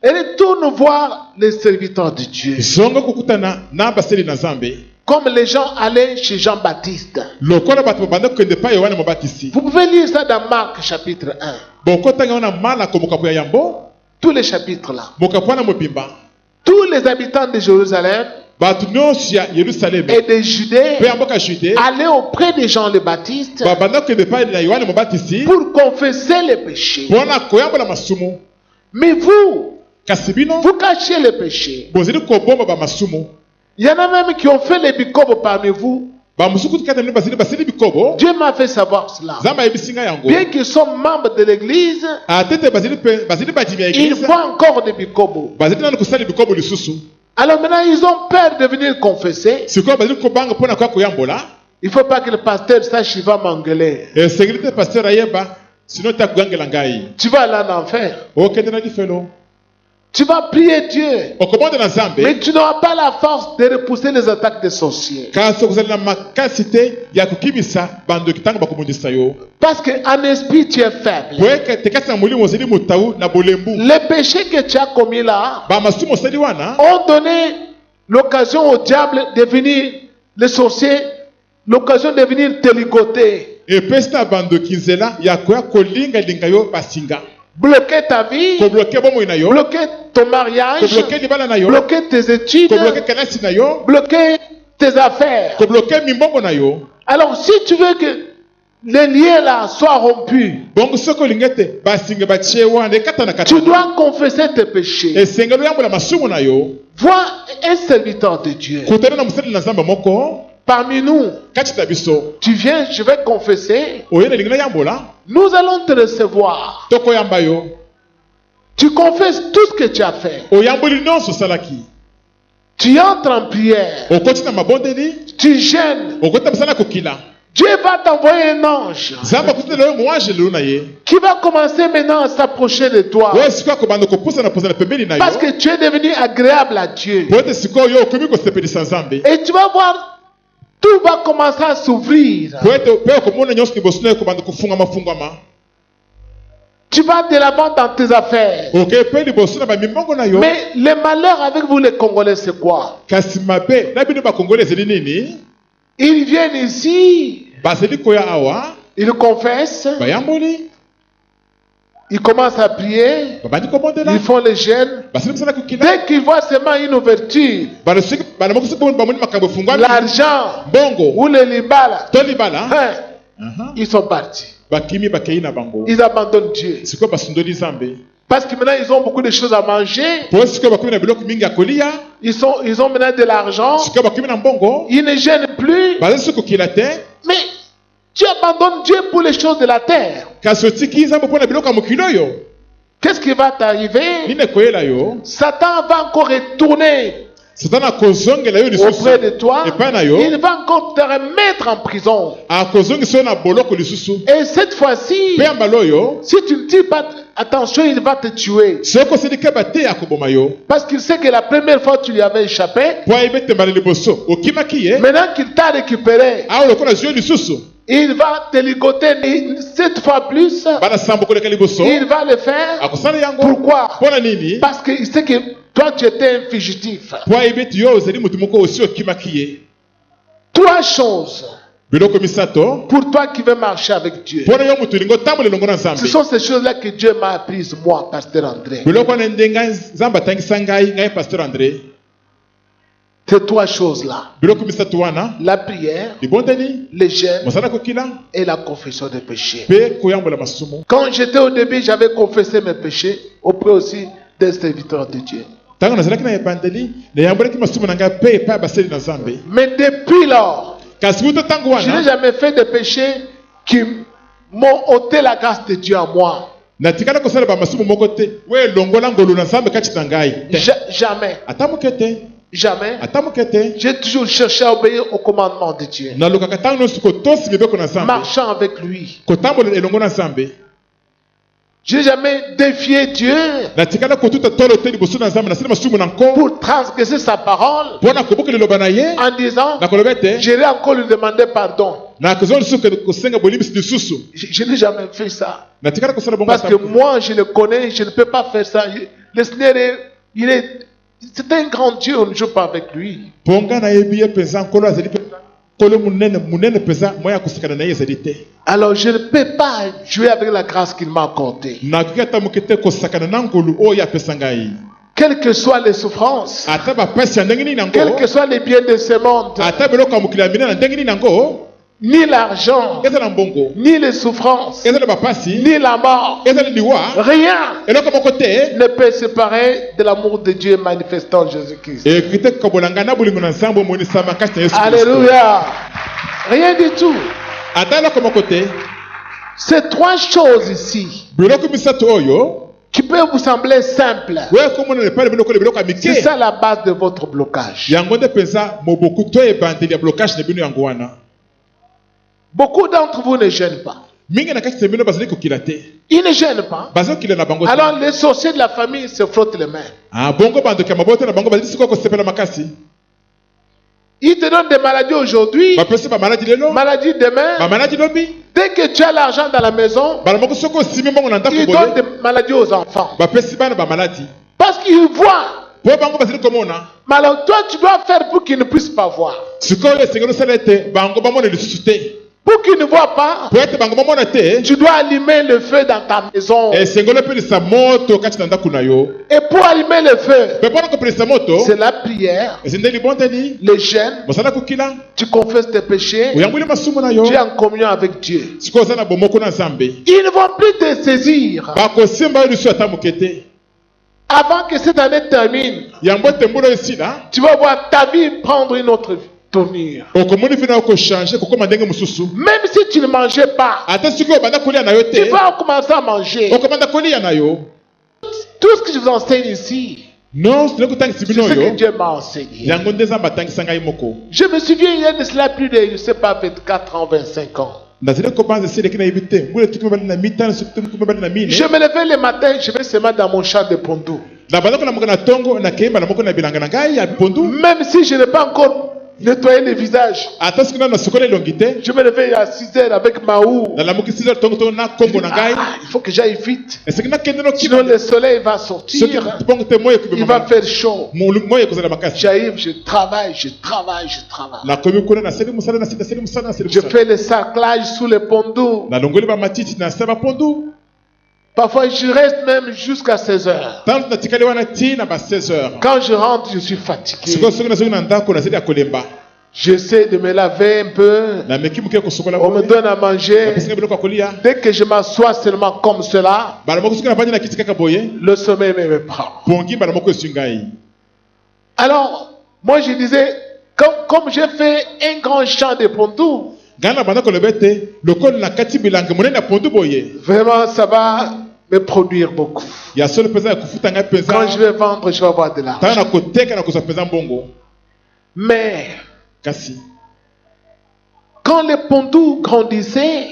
[SPEAKER 2] et retourne voir les serviteurs de Dieu.
[SPEAKER 3] zongo kokutana na basali na nzambe
[SPEAKER 2] Comme les gens allaient chez Jean-Baptiste.
[SPEAKER 3] lokola bato babanda kokende epai yohane mobatisi
[SPEAKER 2] Vous pouvez lire ça dans Marc chapitre 1.
[SPEAKER 3] bokotanga wana malako mokapo ya yambo
[SPEAKER 2] Tous les chapitres là.
[SPEAKER 3] mokapo wana mobimba
[SPEAKER 2] Tous les habitants de Jérusalem
[SPEAKER 3] bato nyonso ya yerusaleme
[SPEAKER 2] et de Judée
[SPEAKER 3] mpe ya mboka jude
[SPEAKER 2] allaient auprès de Jean le Baptiste
[SPEAKER 3] babanda kokende epai na yohane mobatisi
[SPEAKER 2] pour confesser les péchés.
[SPEAKER 3] mpona koyambola masumu
[SPEAKER 2] Mais vous,
[SPEAKER 3] kasi bino
[SPEAKER 2] vous cachez les péchés.
[SPEAKER 3] bozali kobomba bamasumu
[SPEAKER 2] Il y en a même qui ont fait les bikobos parmi vous.
[SPEAKER 3] bamosusu kutu kati na bino bazali basili bikobo
[SPEAKER 2] Dieu m'a fait savoir cela.
[SPEAKER 3] nzambe ayebisi ngai yango
[SPEAKER 2] Bien qu'ils sont membres de l'église,
[SPEAKER 3] atete bazali bandimi ya
[SPEAKER 2] ils
[SPEAKER 3] eglize
[SPEAKER 2] font encore des bikobos.
[SPEAKER 3] bazali nanu kosala bikobo lisusu
[SPEAKER 2] Alors maintenant, ils ont peur de venir confesser.
[SPEAKER 3] sikoyo bazali kobanga mpona koya koyambola
[SPEAKER 2] Il ne faut pas que le pasteur sache qu'il va m'engueuler.
[SPEAKER 3] esengeli te paster ayeba sino te akogangela ngai
[SPEAKER 2] Tu vas aller en enfer.
[SPEAKER 3] okende na lifelo
[SPEAKER 2] Tu vas prier Dieu.
[SPEAKER 3] okomonde na nzambe
[SPEAKER 2] Mais tu n'auras pas la force de repousser les attaques des sorciers.
[SPEAKER 3] kasi okozali na makasi te ya kokimisa bandoki ntango bakobundisa yo
[SPEAKER 2] Parce qu'en esprit, tu es faible.
[SPEAKER 3] po ete kati na molimo ozali motau na bolembu
[SPEAKER 2] Les péchés que tu as commis là
[SPEAKER 3] bamasumu osali wana
[SPEAKER 2] ont donné l'occasion au diable de venir, les sorciers, l'occasion de venir te ligoter,
[SPEAKER 3] epesi na bandoki nzela ya koya kolingalinga yo basinga
[SPEAKER 2] bloquer ta vie,
[SPEAKER 3] kobloke bomoi na yo
[SPEAKER 2] bloquer ton mariage,
[SPEAKER 3] kobloke libala na yo
[SPEAKER 2] bloquer tes études,
[SPEAKER 3] kobloke kelasi na yo
[SPEAKER 2] bloquer tes affaires.
[SPEAKER 3] kobloke mimbongo na yo
[SPEAKER 2] Alors si tu veux que les liens là soient rompus,
[SPEAKER 3] bongo soki olingi ete basinga batie wana ekatana
[SPEAKER 2] tu
[SPEAKER 3] katana
[SPEAKER 2] dois confesser tes péchés.
[SPEAKER 3] esengeli oyambola masumu na yo
[SPEAKER 2] Vois un serviteur de Dieu
[SPEAKER 3] kutana na mosali na nzambe moko
[SPEAKER 2] parmi nous.
[SPEAKER 3] kati na biso
[SPEAKER 2] Tu viens, je vais confesser.
[SPEAKER 3] oye na elingi nayambola
[SPEAKER 2] Nous allons te recevoir.
[SPEAKER 3] tokoyamba yo
[SPEAKER 2] Tu confesses tout ce que tu as fait.
[SPEAKER 3] oyamboli nyonso osalaki,
[SPEAKER 2] Tu entres en prière.
[SPEAKER 3] okoti na mabondeli,
[SPEAKER 2] Tu gênes.
[SPEAKER 3] okoti na mosala kokila,
[SPEAKER 2] Dieu va t'envoyer un ange
[SPEAKER 3] nzambe akotindela yo moange lelo na ye,
[SPEAKER 2] qui va commencer maintenant à s'approcher de toi.
[SPEAKER 3] oyo sikoyo akobanda kopusana pozala pembeni na
[SPEAKER 2] Parce
[SPEAKER 3] yo,
[SPEAKER 2] que tu es devenu agréable à Dieu.
[SPEAKER 3] po ete sikoyo yo okomi kosepelisa nzambe,
[SPEAKER 2] Et tu vas voir, tout va commencer à s'ouvrir.
[SPEAKER 3] po ete mpe okomona nyonso liboso na yo ekobanda kofungama.
[SPEAKER 2] Tu vas de l'avant dans tes affaires.
[SPEAKER 3] Oke mpe liboso na bamimbongo na yo,
[SPEAKER 2] Mais le malheur avec vous les Congolais, c'est quoi?
[SPEAKER 3] kasi mabe na bino bakongoli ezali nini?
[SPEAKER 2] Ils viennent ici,
[SPEAKER 3] Bazali koya awa,
[SPEAKER 2] ils confessent,
[SPEAKER 3] bayamboli,
[SPEAKER 2] ils commencent à prier,
[SPEAKER 3] babandi kobondela,
[SPEAKER 2] ils font les jeûnes.
[SPEAKER 3] basali mosala kokila,
[SPEAKER 2] Dès qu'ils voient seulement une ouverture,
[SPEAKER 3] banamoki soki bamoni makambo efungwami,
[SPEAKER 2] l'argent
[SPEAKER 3] mbongo
[SPEAKER 2] ou le libala,
[SPEAKER 3] to libala,
[SPEAKER 2] ils sont partis.
[SPEAKER 3] bakimi bakei na bango,
[SPEAKER 2] Ils abandonnent Dieu.
[SPEAKER 3] sikoyo basundoli nzambe,
[SPEAKER 2] Parce que maintenant, ils ont beaucoup de choses à manger.
[SPEAKER 3] po sikoyo bakomi na biloko mingi ya kolia,
[SPEAKER 2] Ils ont maintenant de l'argent.
[SPEAKER 3] sikoyo bakomi na mbongo,
[SPEAKER 2] Ils ne gênent plus.
[SPEAKER 3] bazali soki kokila te,
[SPEAKER 2] Mais tu abandonnes Dieu pour les choses de la terre.
[SPEAKER 3] kasi otiki nzambe mpo na biloko ya mokili oyo,
[SPEAKER 2] Qu'est-ce qui va t'arriver?
[SPEAKER 3] nini ekoyela yo?
[SPEAKER 2] Satan va encore retourner
[SPEAKER 3] Satana akozongela yo lisusu
[SPEAKER 2] auprès de toi.
[SPEAKER 3] epai na yo,
[SPEAKER 2] Il va encore te remettre en prison.
[SPEAKER 3] akozongisa yo na boloko lisusu,
[SPEAKER 2] Et cette fois-ci,
[SPEAKER 3] mpe ya mbala oyo,
[SPEAKER 2] si tu ne dis pas attention, il va te tuer.
[SPEAKER 3] soki osali keba te akoboma yo,
[SPEAKER 2] Parce qu'il sait que la première fois tu lui avais échappé.
[SPEAKER 3] po ayebi ete mbala liboso okimaki ye,
[SPEAKER 2] Maintenant qu'il t'a récupéré,
[SPEAKER 3] awa lokola zwi yo lisusu,
[SPEAKER 2] il va te ligoter 7 fois plus.
[SPEAKER 3] bana sambo koleka liboso,
[SPEAKER 2] Il va le faire.
[SPEAKER 3] akosala yango.
[SPEAKER 2] Pourquoi?
[SPEAKER 3] Mpona nini?
[SPEAKER 2] Parce qu'il sait que toi tu étais un fugitif.
[SPEAKER 3] Po ayebi ete yo ozali motu moko osi okimaki ye.
[SPEAKER 2] 3 choses
[SPEAKER 3] Biloko misato,
[SPEAKER 2] pour toi qui veux marcher avec Dieu.
[SPEAKER 3] mpona yo motu olingi otambola elongo na
[SPEAKER 2] Ce
[SPEAKER 3] nzambe.
[SPEAKER 2] sont ces choses-là que Dieu m'a apprises, moi, Pasteur André.
[SPEAKER 3] Biloko wana nde ngai nzambe atangisa ngai Pasteur André.
[SPEAKER 2] Ces 3 choses-là.
[SPEAKER 3] Biloko misato wana,
[SPEAKER 2] La prière,
[SPEAKER 3] libondeli,
[SPEAKER 2] le jeûne
[SPEAKER 3] mosala kokila,
[SPEAKER 2] et la confession des péchés.
[SPEAKER 3] mpe koyambola masumu.
[SPEAKER 2] Quand j'étais au début, j'avais confessé mes péchés auprès aussi des serviteurs de Dieu.
[SPEAKER 3] Ntango nazalaki na ebandeli, nayambolaki masumu na ngai mpe epai ya basali na nzambe.
[SPEAKER 2] Mais depuis lors,
[SPEAKER 3] Kasi buta ntango
[SPEAKER 2] je n'ai
[SPEAKER 3] wana,
[SPEAKER 2] jamais fait de péchés qui m'ont ôté la grâce de Dieu en moi.
[SPEAKER 3] natikala kosala bamasumu moko te, we elongola ngolu na nzambe kati na ngai te.
[SPEAKER 2] Jamais.
[SPEAKER 3] Ata moke te,
[SPEAKER 2] Jamais.
[SPEAKER 3] ata moke te.
[SPEAKER 2] J'ai toujours cherché à obéir au commandement de Dieu.
[SPEAKER 3] Nalukaka ntango nyonso kotosi mibeko na nzambe,
[SPEAKER 2] Marchant avec lui.
[SPEAKER 3] kotambola elongo na nzambe.
[SPEAKER 2] Je n'ai jamais défié Dieu
[SPEAKER 3] Natikala kotuta tolo te liboso na nzambe, nasili masumu na nko
[SPEAKER 2] pour transgresser sa parole
[SPEAKER 3] mpona koboka liloba na ye,
[SPEAKER 2] en disant,
[SPEAKER 3] nakoloba ete
[SPEAKER 2] j'irai encore lui demander pardon.
[SPEAKER 3] nakozwa lisusu kosenga bolimbisi lisusu.
[SPEAKER 2] Je n'ai jamais fait ça.
[SPEAKER 3] Natikala kosala bongo
[SPEAKER 2] Parce que
[SPEAKER 3] nzambe.
[SPEAKER 2] moi, je le connais, je ne peux pas faire ça. Le Seigneur, c'est un grand Dieu, on ne joue pas avec lui.
[SPEAKER 3] Mpo nga nayebi ye mpenza nkolo azali mpe nkolo munene mpenza moya ya kosekana na ye ezali te.
[SPEAKER 2] Alors, je ne peux pas jouer avec la grâce qu'il m'a accordée.
[SPEAKER 3] Nakoki ata moke te kosakana na ngolu oyo apesa ngai.
[SPEAKER 2] Quelles que soient les souffrances,
[SPEAKER 3] Ata bapasi ya ndenge nini
[SPEAKER 2] quels
[SPEAKER 3] nango,
[SPEAKER 2] que soient les biens de ce monde,
[SPEAKER 3] ata biloko ya mokili ya minene na ndenge nini nango,
[SPEAKER 2] ni l'argent,
[SPEAKER 3] ezala mbongo,
[SPEAKER 2] ni les souffrances,
[SPEAKER 3] ezala bapasi,
[SPEAKER 2] ni la mort,
[SPEAKER 3] ezala liwa,
[SPEAKER 2] rien
[SPEAKER 3] eloko moko te
[SPEAKER 2] ne peut séparer de l'amour de Dieu manifestant en Jésus-Christ.
[SPEAKER 3] ekoki te kokabola ngai na bolingo na nzambe omonisama kati na yesu kristo.
[SPEAKER 2] Alléluia. Rien du tout.
[SPEAKER 3] Ata eloko moko te.
[SPEAKER 2] Ces 3 choses ici,
[SPEAKER 3] Biloko misato oyo,
[SPEAKER 2] qui peuvent vous sembler simples,
[SPEAKER 3] we komona lepale biloko le biloko ya
[SPEAKER 2] c'est
[SPEAKER 3] mike,
[SPEAKER 2] ça la base de votre blocage.
[SPEAKER 3] yango nde mpenza moboku to ebandeli ya blocage na bino yango wana.
[SPEAKER 2] Beaucoup d'entre vous ne gênent pas.
[SPEAKER 3] Mingi na kati na bino bazali kokila te,
[SPEAKER 2] Ils ne gênent pas.
[SPEAKER 3] bazali kokila na bango te.
[SPEAKER 2] Alors les sorciers de la famille se frottent les mains.
[SPEAKER 3] Ah, bongo bandoki ya mabota na bango bazali sikoyo kosepela makasi.
[SPEAKER 2] Ils te donnent des maladies aujourd'hui,
[SPEAKER 3] Bapesi bamaladi lelo,
[SPEAKER 2] maladies demain.
[SPEAKER 3] bamaladi lobi,
[SPEAKER 2] Dès que tu as l'argent dans la maison,
[SPEAKER 3] bala moko soko osimi mbongo na ndako
[SPEAKER 2] ils donnent
[SPEAKER 3] boye,
[SPEAKER 2] des maladies aux enfants.
[SPEAKER 3] bapesi bana bamaladi.
[SPEAKER 2] Parce qu'ils voient.
[SPEAKER 3] Po bango bazali komona,
[SPEAKER 2] Mais alors toi, tu dois faire pour qu'ils ne puissent pas voir.
[SPEAKER 3] sikoyo esengeli osala ete bango bamona lisusu te.
[SPEAKER 2] Pour qu'ils ne voient pas,
[SPEAKER 3] Po ete bango bamona te,
[SPEAKER 2] tu dois allumer le feu dans ta maison.
[SPEAKER 3] esengeli opelisa moto kati na ndako na yo.
[SPEAKER 2] Et pour allumer le feu,
[SPEAKER 3] Mpe mpona kopelisa moto,
[SPEAKER 2] c'est la prière,
[SPEAKER 3] esende libondeli,
[SPEAKER 2] le jeûne,
[SPEAKER 3] mosala kokila,
[SPEAKER 2] tu confesses tes péchés,
[SPEAKER 3] oyamboli masumu na yo,
[SPEAKER 2] tu es en communion avec Dieu.
[SPEAKER 3] sikoyo oza na bomoko na nzambe.
[SPEAKER 2] Ils ne vont plus te saisir
[SPEAKER 3] Bakosimba yo lisusu ata moke te.
[SPEAKER 2] avant que cette année termine.
[SPEAKER 3] Yango ete mbula esila,
[SPEAKER 2] Tu vas voir ta vie prendre une autre tournure.
[SPEAKER 3] okomoni vina okochange kokoma ndenge mosusu.
[SPEAKER 2] Même si tu ne mangeais pas,
[SPEAKER 3] Ata sikoyo obanda kolia na yo
[SPEAKER 2] tu
[SPEAKER 3] te,
[SPEAKER 2] vas commencer à manger.
[SPEAKER 3] okomanda kolia na yo.
[SPEAKER 2] Tout ce que je vous enseigne ici,
[SPEAKER 3] Non, c'est ce
[SPEAKER 2] c'est ce que Dieu m'a enseigné. Je me souviens, il y a de cela plus de, je ne sais pas, 24 ans, 25 ans. Je me levais le matin, je vais seulement dans mon champ de pondou. Même si je n'ai pas encore nettoyé le visage, je me levais à 6 heures avec ma houe. Il faut que j'aille vite. Sinon le soleil va sortir. Il va faire chaud. J'arrive, je travaille. Je fais le sarclage sous le pondou. Parfois, je reste même jusqu'à 16 heures. Quand je rentre, je suis fatigué. J'essaie de me laver un peu. On me donne à manger. Dès que je m'assois seulement comme cela, le sommeil me prend. Alors, moi je disais, comme j'ai fait un grand champ de pondou, vraiment ça va me produire beaucoup. Quand je vais vendre, je vais avoir de l'argent. Mais quand le pondou grandissait,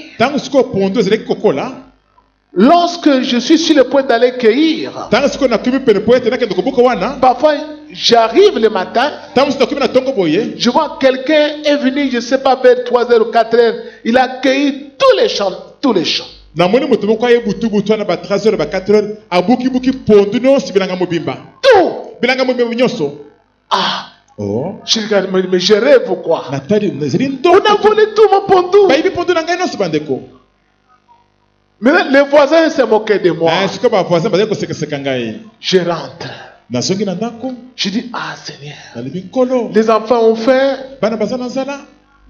[SPEAKER 2] lorsque je suis sur le point d'aller cueillir, parfois j'arrive le matin, je vois quelqu'un est venu, je ne sais pas, vers 3 heures ou 4 heures, il a cueilli tous les champs. Tout. Ah. Oh. Je regarde, mais je rêve ou quoi? On a volé tout mon pondou. Mais les voisins se moquaient de moi. Je rentre. Je dis, ah Seigneur, les enfants ont faim.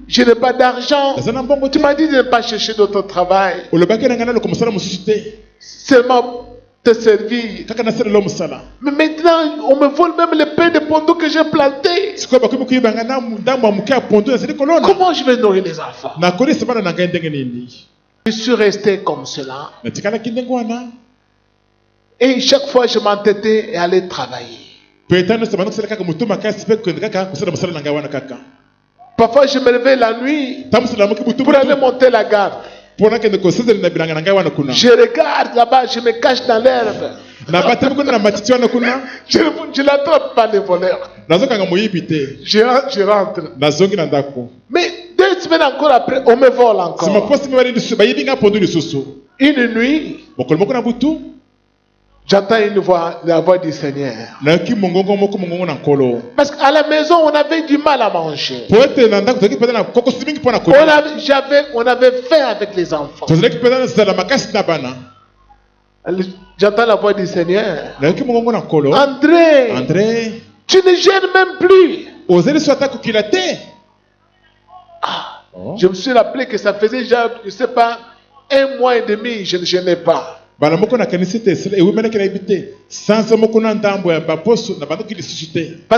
[SPEAKER 2] Je n'ai pas d'argent. Tu m'as dit de ne pas chercher d'autre travail. Seulement te servir. Mais maintenant, on me vole même les pains de pondou que j'ai plantés. Comment je vais nourrir les enfants? Je suis resté comme cela. Et chaque fois, je m'entêtais et allais travailler. Parfois, je me levais la nuit pour aller monter la garde. Je regarde là-bas, je me cache dans l'herbe. Je n'attrape pas les voleurs. Je rentre. Mais 2 semaines encore après, on me vole encore. Une nuit, j'entends la voix du Seigneur. Parce qu'à la maison, on avait du mal à manger. On avait faim avec les enfants. J'entends la voix du Seigneur. André, tu ne gênes même plus. Je me suis rappelé que ça faisait déjà, je ne sais pas, 1 mois et demi, je ne gênais pas. Parce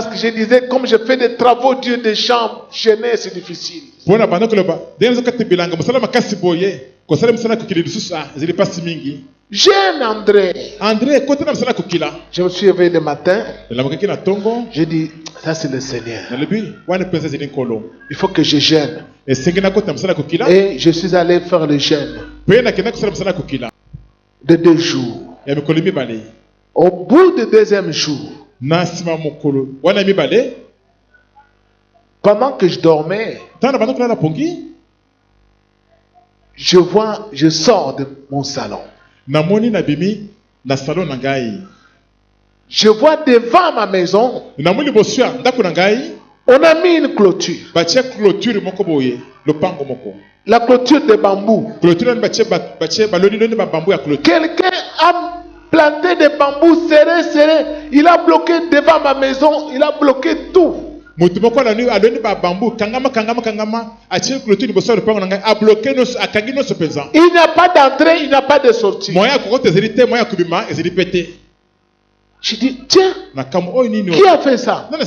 [SPEAKER 2] que je disais, comme je fais des travaux Dieu des champs, gêner c'est difficile. J'aime André. Je me suis réveillé le matin. J'ai dit, ça c'est le Seigneur. Il faut que je gêne. Et je suis allé faire le jeûne de 2 jours. Au bout du 2e jour, pendant que je dormais, je sors de mon salon. Je vois devant ma maison, on a mis une clôture. La clôture de bambou. Quelqu'un a planté des bambous serrés. Il a bloqué devant ma maison. Il a bloqué tout. Il n'y a pas d'entrée, il n'y a pas de sortie. Je dis, tiens, qui a fait ça? On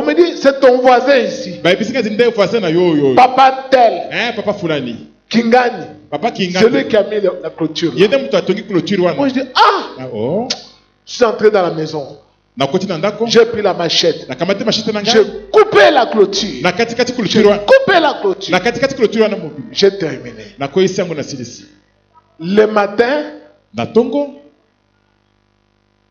[SPEAKER 2] me dit, c'est ton voisin ici. Papa tel. Kingani. Celui qui a mis la clôture. Moi je dis, Je suis entré dans la maison.
[SPEAKER 3] nakoti na ndako
[SPEAKER 2] J'ai pris la machette.
[SPEAKER 3] nakamati mashite na
[SPEAKER 2] J'ai
[SPEAKER 3] ngai
[SPEAKER 2] coupé la clôture.
[SPEAKER 3] na katikati
[SPEAKER 2] J'ai
[SPEAKER 3] clôture wana
[SPEAKER 2] coupé la clôture.
[SPEAKER 3] na katikati clôture wana mobili
[SPEAKER 2] J'ai terminé.
[SPEAKER 3] nakoyisi yango na silisi
[SPEAKER 2] Le matin,
[SPEAKER 3] na tongo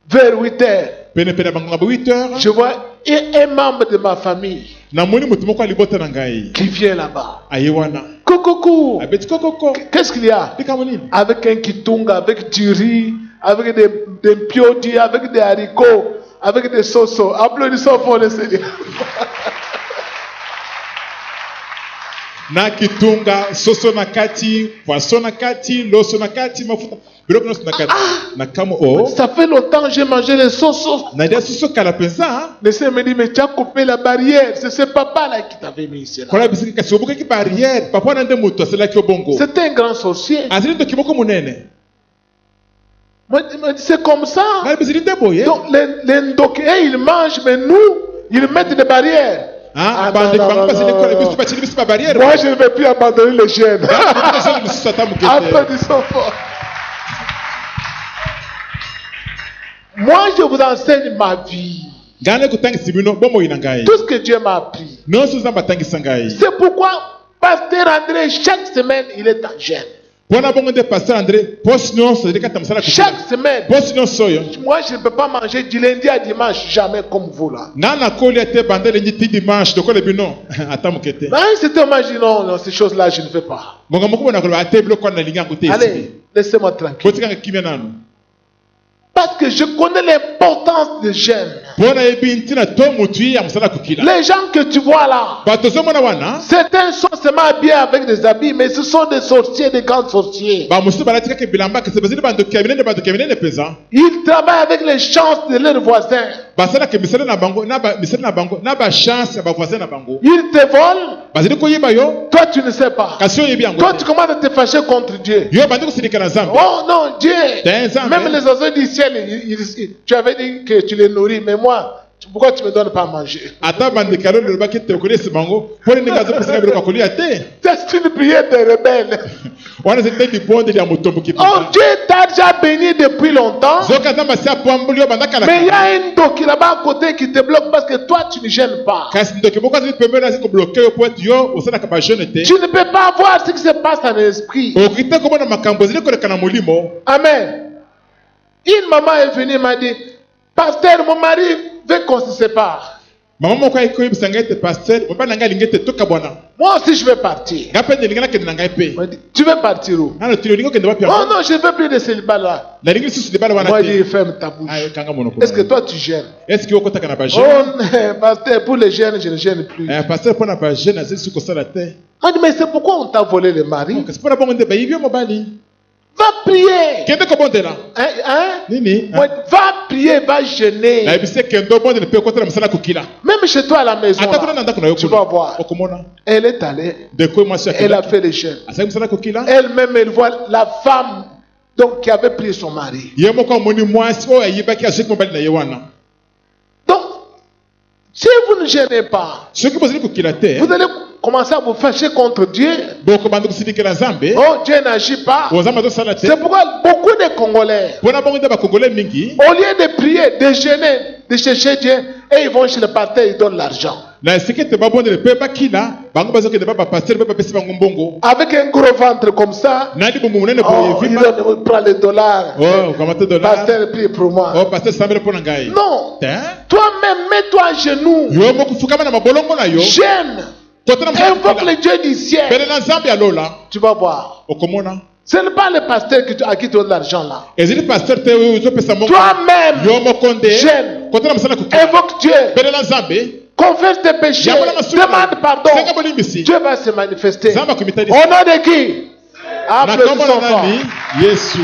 [SPEAKER 2] vers 8 heures,
[SPEAKER 3] pene pene ya bangonga ba 8 heures
[SPEAKER 2] je vois un membre de ma famille
[SPEAKER 3] namoni moto moko alibota na ngai
[SPEAKER 2] qui vient là-bas.
[SPEAKER 3] aye wana
[SPEAKER 2] Coucou.
[SPEAKER 3] abeti kokoko
[SPEAKER 2] Qu'est-ce qu'il y a?
[SPEAKER 3] likambo nini
[SPEAKER 2] Avec un kitunga, avec du riz, avec des piodi, avec des haricots, avec des sauces. Applaudissons pour le Seigneur.
[SPEAKER 3] na kitunga soso na kati poisson na kati loso na kati mafuta biloko nyonso na kati na kamo o
[SPEAKER 2] Ça fait longtemps que j'ai mangé les sauces.
[SPEAKER 3] na dia soso kala penza
[SPEAKER 2] Le Seigneur me dit, mais tu as coupé la barrière. C'est ce papa-là qui t'avait mis ici. Là.
[SPEAKER 3] kola bisiki kasi obukaki barrière papa na nde moto asalaki obongo
[SPEAKER 2] C'était un grand sorcier.
[SPEAKER 3] azali ndoki moko monene
[SPEAKER 2] Moi, il m'a dit, c'est comme ça.
[SPEAKER 3] ngai bisili nde boye
[SPEAKER 2] Donc, les ndokéens, ils mangent, mais nous, ils mettent des barrières. Ah,
[SPEAKER 3] bandeki
[SPEAKER 2] non,
[SPEAKER 3] bango
[SPEAKER 2] non,
[SPEAKER 3] basili
[SPEAKER 2] non.
[SPEAKER 3] kola biso bacili biso ba barrière
[SPEAKER 2] Moi, je ne vais plus abandonner les jeunes.
[SPEAKER 3] basili biso ata mokete
[SPEAKER 2] Applaudissons fort. Moi, je vous enseigne ma vie.
[SPEAKER 3] ngai nakotangisa bino bomoi na ngai
[SPEAKER 2] Tout ce que Dieu m'a appris.
[SPEAKER 3] nyonso nzambe atangisa ngai
[SPEAKER 2] C'est pourquoi Pasteur André, chaque semaine, il est en jeûne.
[SPEAKER 3] mpona bongo nde pasteur andré posi nyonso ezali kati ya mosala
[SPEAKER 2] Chaque semaine.
[SPEAKER 3] posi nyonso oyo
[SPEAKER 2] Moi, je ne peux pas manger du lundi à dimanche, jamais comme vous là.
[SPEAKER 3] nga nakolia te banda elengi ti dimanche lokola bino ata moke te
[SPEAKER 2] Mais c'était moi, je dis non, non, ces choses-là, je ne fais pas.
[SPEAKER 3] ngonga moko bona koloba ate biloko wana nalingi yango te esili
[SPEAKER 2] Allez, laissez-moi tranquille.
[SPEAKER 3] botikanga kimia nanu
[SPEAKER 2] Parce que je connais l'importance du jeûne.
[SPEAKER 3] mpo nayebi ntina to motu ye ya mosala kokila
[SPEAKER 2] Les gens que tu vois là,
[SPEAKER 3] bato ozomona wana
[SPEAKER 2] certains sont seulement habillés avec des habits, mais ce sont des sorciers, des grands sorciers.
[SPEAKER 3] bamosusu balati kaka bilamba kasi bazali bandoki ya minene bandoki ya minene mpenza
[SPEAKER 2] Ils travaillent avec les chances de leurs voisins.
[SPEAKER 3] basalaka misala na bango misala na bango na bachance ya bavoisin na bango
[SPEAKER 2] Ils te volent,
[SPEAKER 3] bazali koyeba yo
[SPEAKER 2] toi tu ne sais pas.
[SPEAKER 3] kasi oyebi yango
[SPEAKER 2] Toi
[SPEAKER 3] te.
[SPEAKER 2] tu commences à te fâcher contre Dieu.
[SPEAKER 3] yo bandi kosilika na nzambe
[SPEAKER 2] Oh non, Dieu.
[SPEAKER 3] T'es un Nzambe.
[SPEAKER 2] Même les oiseaux du ciel, tu avais dit que tu les nourris, mais moi, pourquoi tu ne me donnes pas à manger?
[SPEAKER 3] ata bandeko ya lolo lobaki te okolisi bango mpo ndenge azopesaka biloko ya kolia te
[SPEAKER 2] C'est une prière de rebelle.
[SPEAKER 3] wana ezali nde libondeli ya motomboki
[SPEAKER 2] Oh, Dieu t'a déjà béni depuis longtemps.
[SPEAKER 3] zoka nzambe asi apwamboli yo banda kala
[SPEAKER 2] Mais il y a un dos qui là-bas à côté qui te bloque parce que toi tu ne gênes pas.
[SPEAKER 3] kasi ndoki moko azali pembeni asi kobloke yo po ete yo osalaka bajeune te
[SPEAKER 2] Tu ne peux pas voir ce qui se passe dans l'esprit.
[SPEAKER 3] okoki te komona makambo ezali koleka na molimo
[SPEAKER 2] Amen. Une maman est venue et m'a dit, Pasteur, mon mari veut qu'on se sépare.
[SPEAKER 3] mama moko ayaki koyebisa ngai ete paster mobali na ngai alingi ete tokabwana
[SPEAKER 2] Moi aussi je vais partir.
[SPEAKER 3] ngai mpe nelingi nakende na ngai
[SPEAKER 2] Elle
[SPEAKER 3] mpe
[SPEAKER 2] m'a dit, tu veux partir où?
[SPEAKER 3] nano tili olingi okende wapi
[SPEAKER 2] Oh
[SPEAKER 3] yango
[SPEAKER 2] non, je ne veux plus de célibat là.
[SPEAKER 3] nalingi lisusu libala wana
[SPEAKER 2] Moi je dis,
[SPEAKER 3] te
[SPEAKER 2] ferme ta bouche.
[SPEAKER 3] Ay, kanga monoko
[SPEAKER 2] Est-ce que toi tu gênes?
[SPEAKER 3] estce okotaka na bajeune
[SPEAKER 2] Oh, pasteur, pour les jeunes, je ne gêne plus.
[SPEAKER 3] paster mpo na bajeune azali suki kosala te
[SPEAKER 2] On dit, mais c'est pourquoi on t'a volé le mari?
[SPEAKER 3] kasi mpo na bongo nde bayibi yo mobali
[SPEAKER 2] Va prier.
[SPEAKER 3] kende kobondela
[SPEAKER 2] Hein? Hein?
[SPEAKER 3] nini
[SPEAKER 2] Moi, va prier, va jeûner.
[SPEAKER 3] nayebisi ekende obondela mpe okotela mosala kokila
[SPEAKER 2] Même chez toi à la maison,
[SPEAKER 3] ata kuna na
[SPEAKER 2] là,
[SPEAKER 3] ndako na yo
[SPEAKER 2] tu vas voir.
[SPEAKER 3] okomona
[SPEAKER 2] Elle est allée,
[SPEAKER 3] ndeko mwasi
[SPEAKER 2] elle a
[SPEAKER 3] akendaki
[SPEAKER 2] fait le jeûne.
[SPEAKER 3] asali mosala kokila
[SPEAKER 2] Elle-même, elle voit la femme donc, qui avait pris son mari.
[SPEAKER 3] ye moko amoni mwasi oyo ayibaki azoki mobali na ye wana
[SPEAKER 2] Donc, si vous ne gênez pas,
[SPEAKER 3] soki bozali kokila te
[SPEAKER 2] vous allez commencer à vous fâcher contre Dieu.
[SPEAKER 3] bokobanda kosilikela nzambe
[SPEAKER 2] Oh, Dieu n'agit pas.
[SPEAKER 3] o nzambe azosala te
[SPEAKER 2] C'est pourquoi beaucoup de Congolais,
[SPEAKER 3] mpo na bongo nde bakongole mingi
[SPEAKER 2] au lieu de prier, de jeûner, de chercher Dieu, et ils vont chez le pasteur, ils donnent l'argent.
[SPEAKER 3] na esika ete babondele mpe bakila bango bazokende ba bapaster mpe bapesi bango mbongo
[SPEAKER 2] Avec un gros ventre comme ça,
[SPEAKER 3] na libumu monene
[SPEAKER 2] oh,
[SPEAKER 3] boye
[SPEAKER 2] il
[SPEAKER 3] evima
[SPEAKER 2] prend les dollars.
[SPEAKER 3] o kamata dollar
[SPEAKER 2] Pasteur, prie pour moi.
[SPEAKER 3] o paster sambele mpo na ngai
[SPEAKER 2] Non.
[SPEAKER 3] te
[SPEAKER 2] Toi-même, mets-toi à genoux.
[SPEAKER 3] yo moko fukama na mabolongo na yo
[SPEAKER 2] Gêne.
[SPEAKER 3] kotana mosala
[SPEAKER 2] Invoque
[SPEAKER 3] kokila
[SPEAKER 2] le Dieu du ciel.
[SPEAKER 3] pele na nzambe ya lola
[SPEAKER 2] Tu vas voir.
[SPEAKER 3] okomona
[SPEAKER 2] Ce n'est pas le pasteur à qui tu donnes l'argent là.
[SPEAKER 3] ezali paster te oyo ozopesa mbongo
[SPEAKER 2] Toi-même,
[SPEAKER 3] yo moko nde
[SPEAKER 2] Jeune.
[SPEAKER 3] kotana mosala kokila
[SPEAKER 2] invoque Dieu.
[SPEAKER 3] pele na nzambe
[SPEAKER 2] Confesse tes péchés.
[SPEAKER 3] Yabola masuka.
[SPEAKER 2] Demande pardon.
[SPEAKER 3] senga bolimbisi
[SPEAKER 2] Dieu va se manifester.
[SPEAKER 3] nzambe
[SPEAKER 2] Au
[SPEAKER 3] akomitalisa
[SPEAKER 2] nom de qui?
[SPEAKER 3] na kombo
[SPEAKER 2] Applaudissons
[SPEAKER 3] na
[SPEAKER 2] fort.
[SPEAKER 3] nani yesu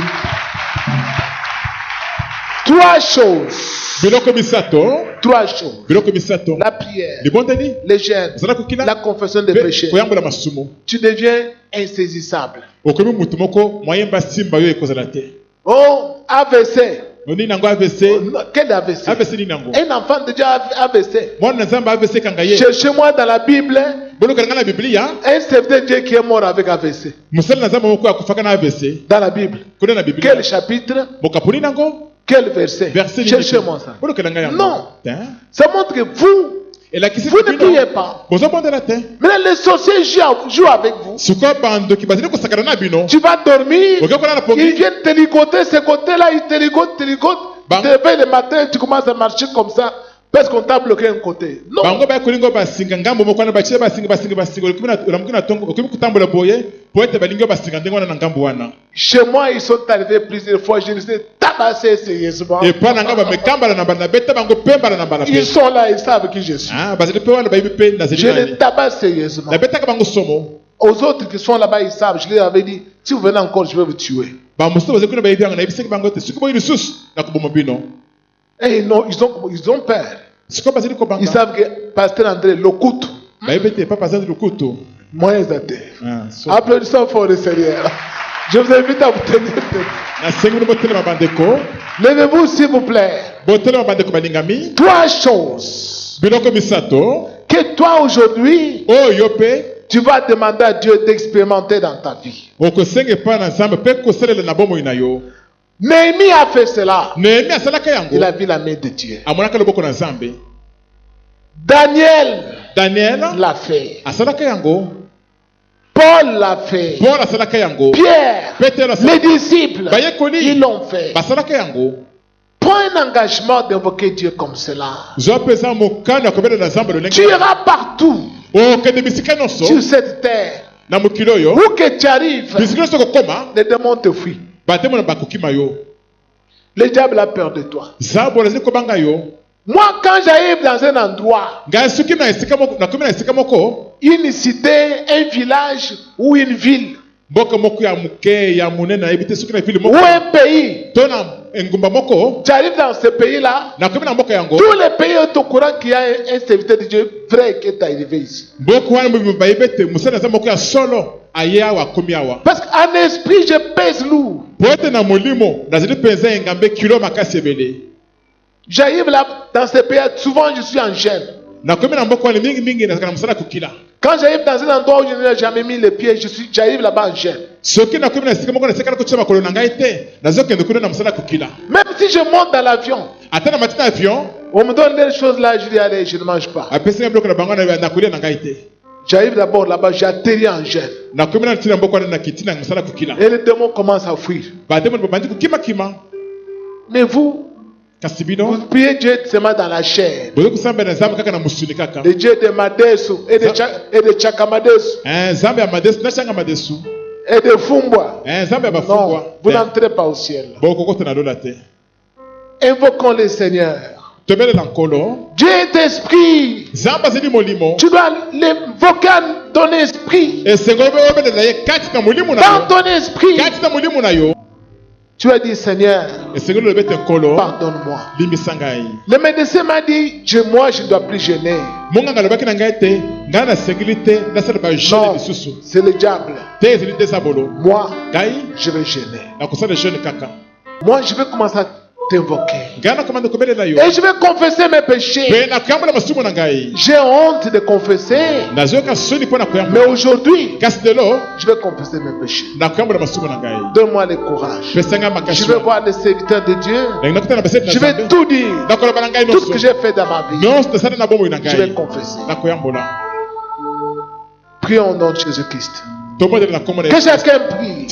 [SPEAKER 2] Trois choses.
[SPEAKER 3] biloko misato
[SPEAKER 2] Trois choses.
[SPEAKER 3] biloko misato
[SPEAKER 2] La prière,
[SPEAKER 3] libondeli
[SPEAKER 2] le jeûne,
[SPEAKER 3] ozala kokila
[SPEAKER 2] la confession des
[SPEAKER 3] mpe
[SPEAKER 2] péchés.
[SPEAKER 3] koyambola masumu
[SPEAKER 2] Tu deviens insaisissable.
[SPEAKER 3] okomi mutu moko moyemba simba yo ekozala te
[SPEAKER 2] Oh, AVC.
[SPEAKER 3] onini yango avc
[SPEAKER 2] Non, quel AVC?
[SPEAKER 3] avc nini yango
[SPEAKER 2] Un enfant de Dieu a AVC.
[SPEAKER 3] mwana na nzambe avc kanga ye
[SPEAKER 2] Cherchez-moi dans la Bible
[SPEAKER 3] bolokanga na biblia
[SPEAKER 2] un serviteur de Dieu qui est mort avec AVC.
[SPEAKER 3] mosali na nzambe moko akufaka na avc
[SPEAKER 2] Dans la Bible.
[SPEAKER 3] kuna na
[SPEAKER 2] Quel
[SPEAKER 3] biblia
[SPEAKER 2] chapitre?
[SPEAKER 3] mokapuni nango
[SPEAKER 2] Quel verset?
[SPEAKER 3] Verset
[SPEAKER 2] Cherchez-moi ça. Non. Ça montre que vous ne priez pas. Maintenant, les sorciers jouent avec vous. Tu vas dormir. Ils viennent te ligoter ce côté-là. Ils te ligotent. Tu te réveilles le matin et tu commences à marcher comme ça. Parce qu'on t'a bloqué un côté. Non. Chez moi, ils sont arrivés plusieurs fois. Je les ai tabassés sérieusement. Ils sont là, ils savent qui je suis. Je les tabasse sérieusement. Aux autres qui sont là-bas, ils savent. Je leur avais dit, si vous venez encore, je vais vous tuer. Et non, ils ont peur. Ils savent que Pasteur André, le couteau. Moyens à terre. Applaudissons fort le Seigneur. Je vous invite à vous tenir tête. Levez-vous s'il vous plaît. 3 choses que toi aujourd'hui tu vas demander à Dieu d'expérimenter dans ta vie. Néhémie a fait cela. Il a vu la main de Dieu. Daniel l'a fait. Paul l'a fait. Pierre, les disciples, ils l'ont fait. Prends un engagement d'invoquer Dieu comme cela. Tu iras partout sur cette terre. Où que tu arrives, les démons te fuient. Le diable a peur de toi. Moi, quand j'arrive dans un endroit, une cité, un village ou une ville, ou un pays, tu arrives dans ce pays-là, tous les pays sont au courant qu'il y a un serviteur de Dieu vrai qui est arrivé ici. Parce qu'en esprit, je pèse lourd. J'arrive là, dans ce pays, souvent je suis en gêne. Quand j'arrive dans un endroit où je n'ai jamais mis les pieds, j'arrive là-bas en gêne. Même si je monte dans l'avion, on me donne des choses là, je dis allez, je ne mange pas. J'arrive d'abord là-bas, j'atterris en gêne. Et les démons commencent à fuir. Mais vous priez Dieu seulement dans la chair. Le Dieu de Madesu et de Chakamadesu et de Fumbwa. Non, vous n'entrez pas au ciel. Invoquons le Seigneur. Dieu est esprit. Tu dois l'invoquer dans ton esprit. Dans ton esprit. Tu as dit, Seigneur, pardonne-moi. Le médecin m'a dit, moi je ne dois plus jeûner. Non, c'est le diable. Moi, je vais jeûner. Moi, je vais commencer à t'invoquer. Et je vais confesser mes péchés. J'ai honte de confesser. Mais aujourd'hui, je vais confesser mes péchés. Donne-moi le courage. Je vais voir les serviteurs de Dieu. Je vais tout dire. Tout ce que j'ai fait dans ma vie. Je vais confesser. Prions au nom de Jésus-Christ. Que chacun prie.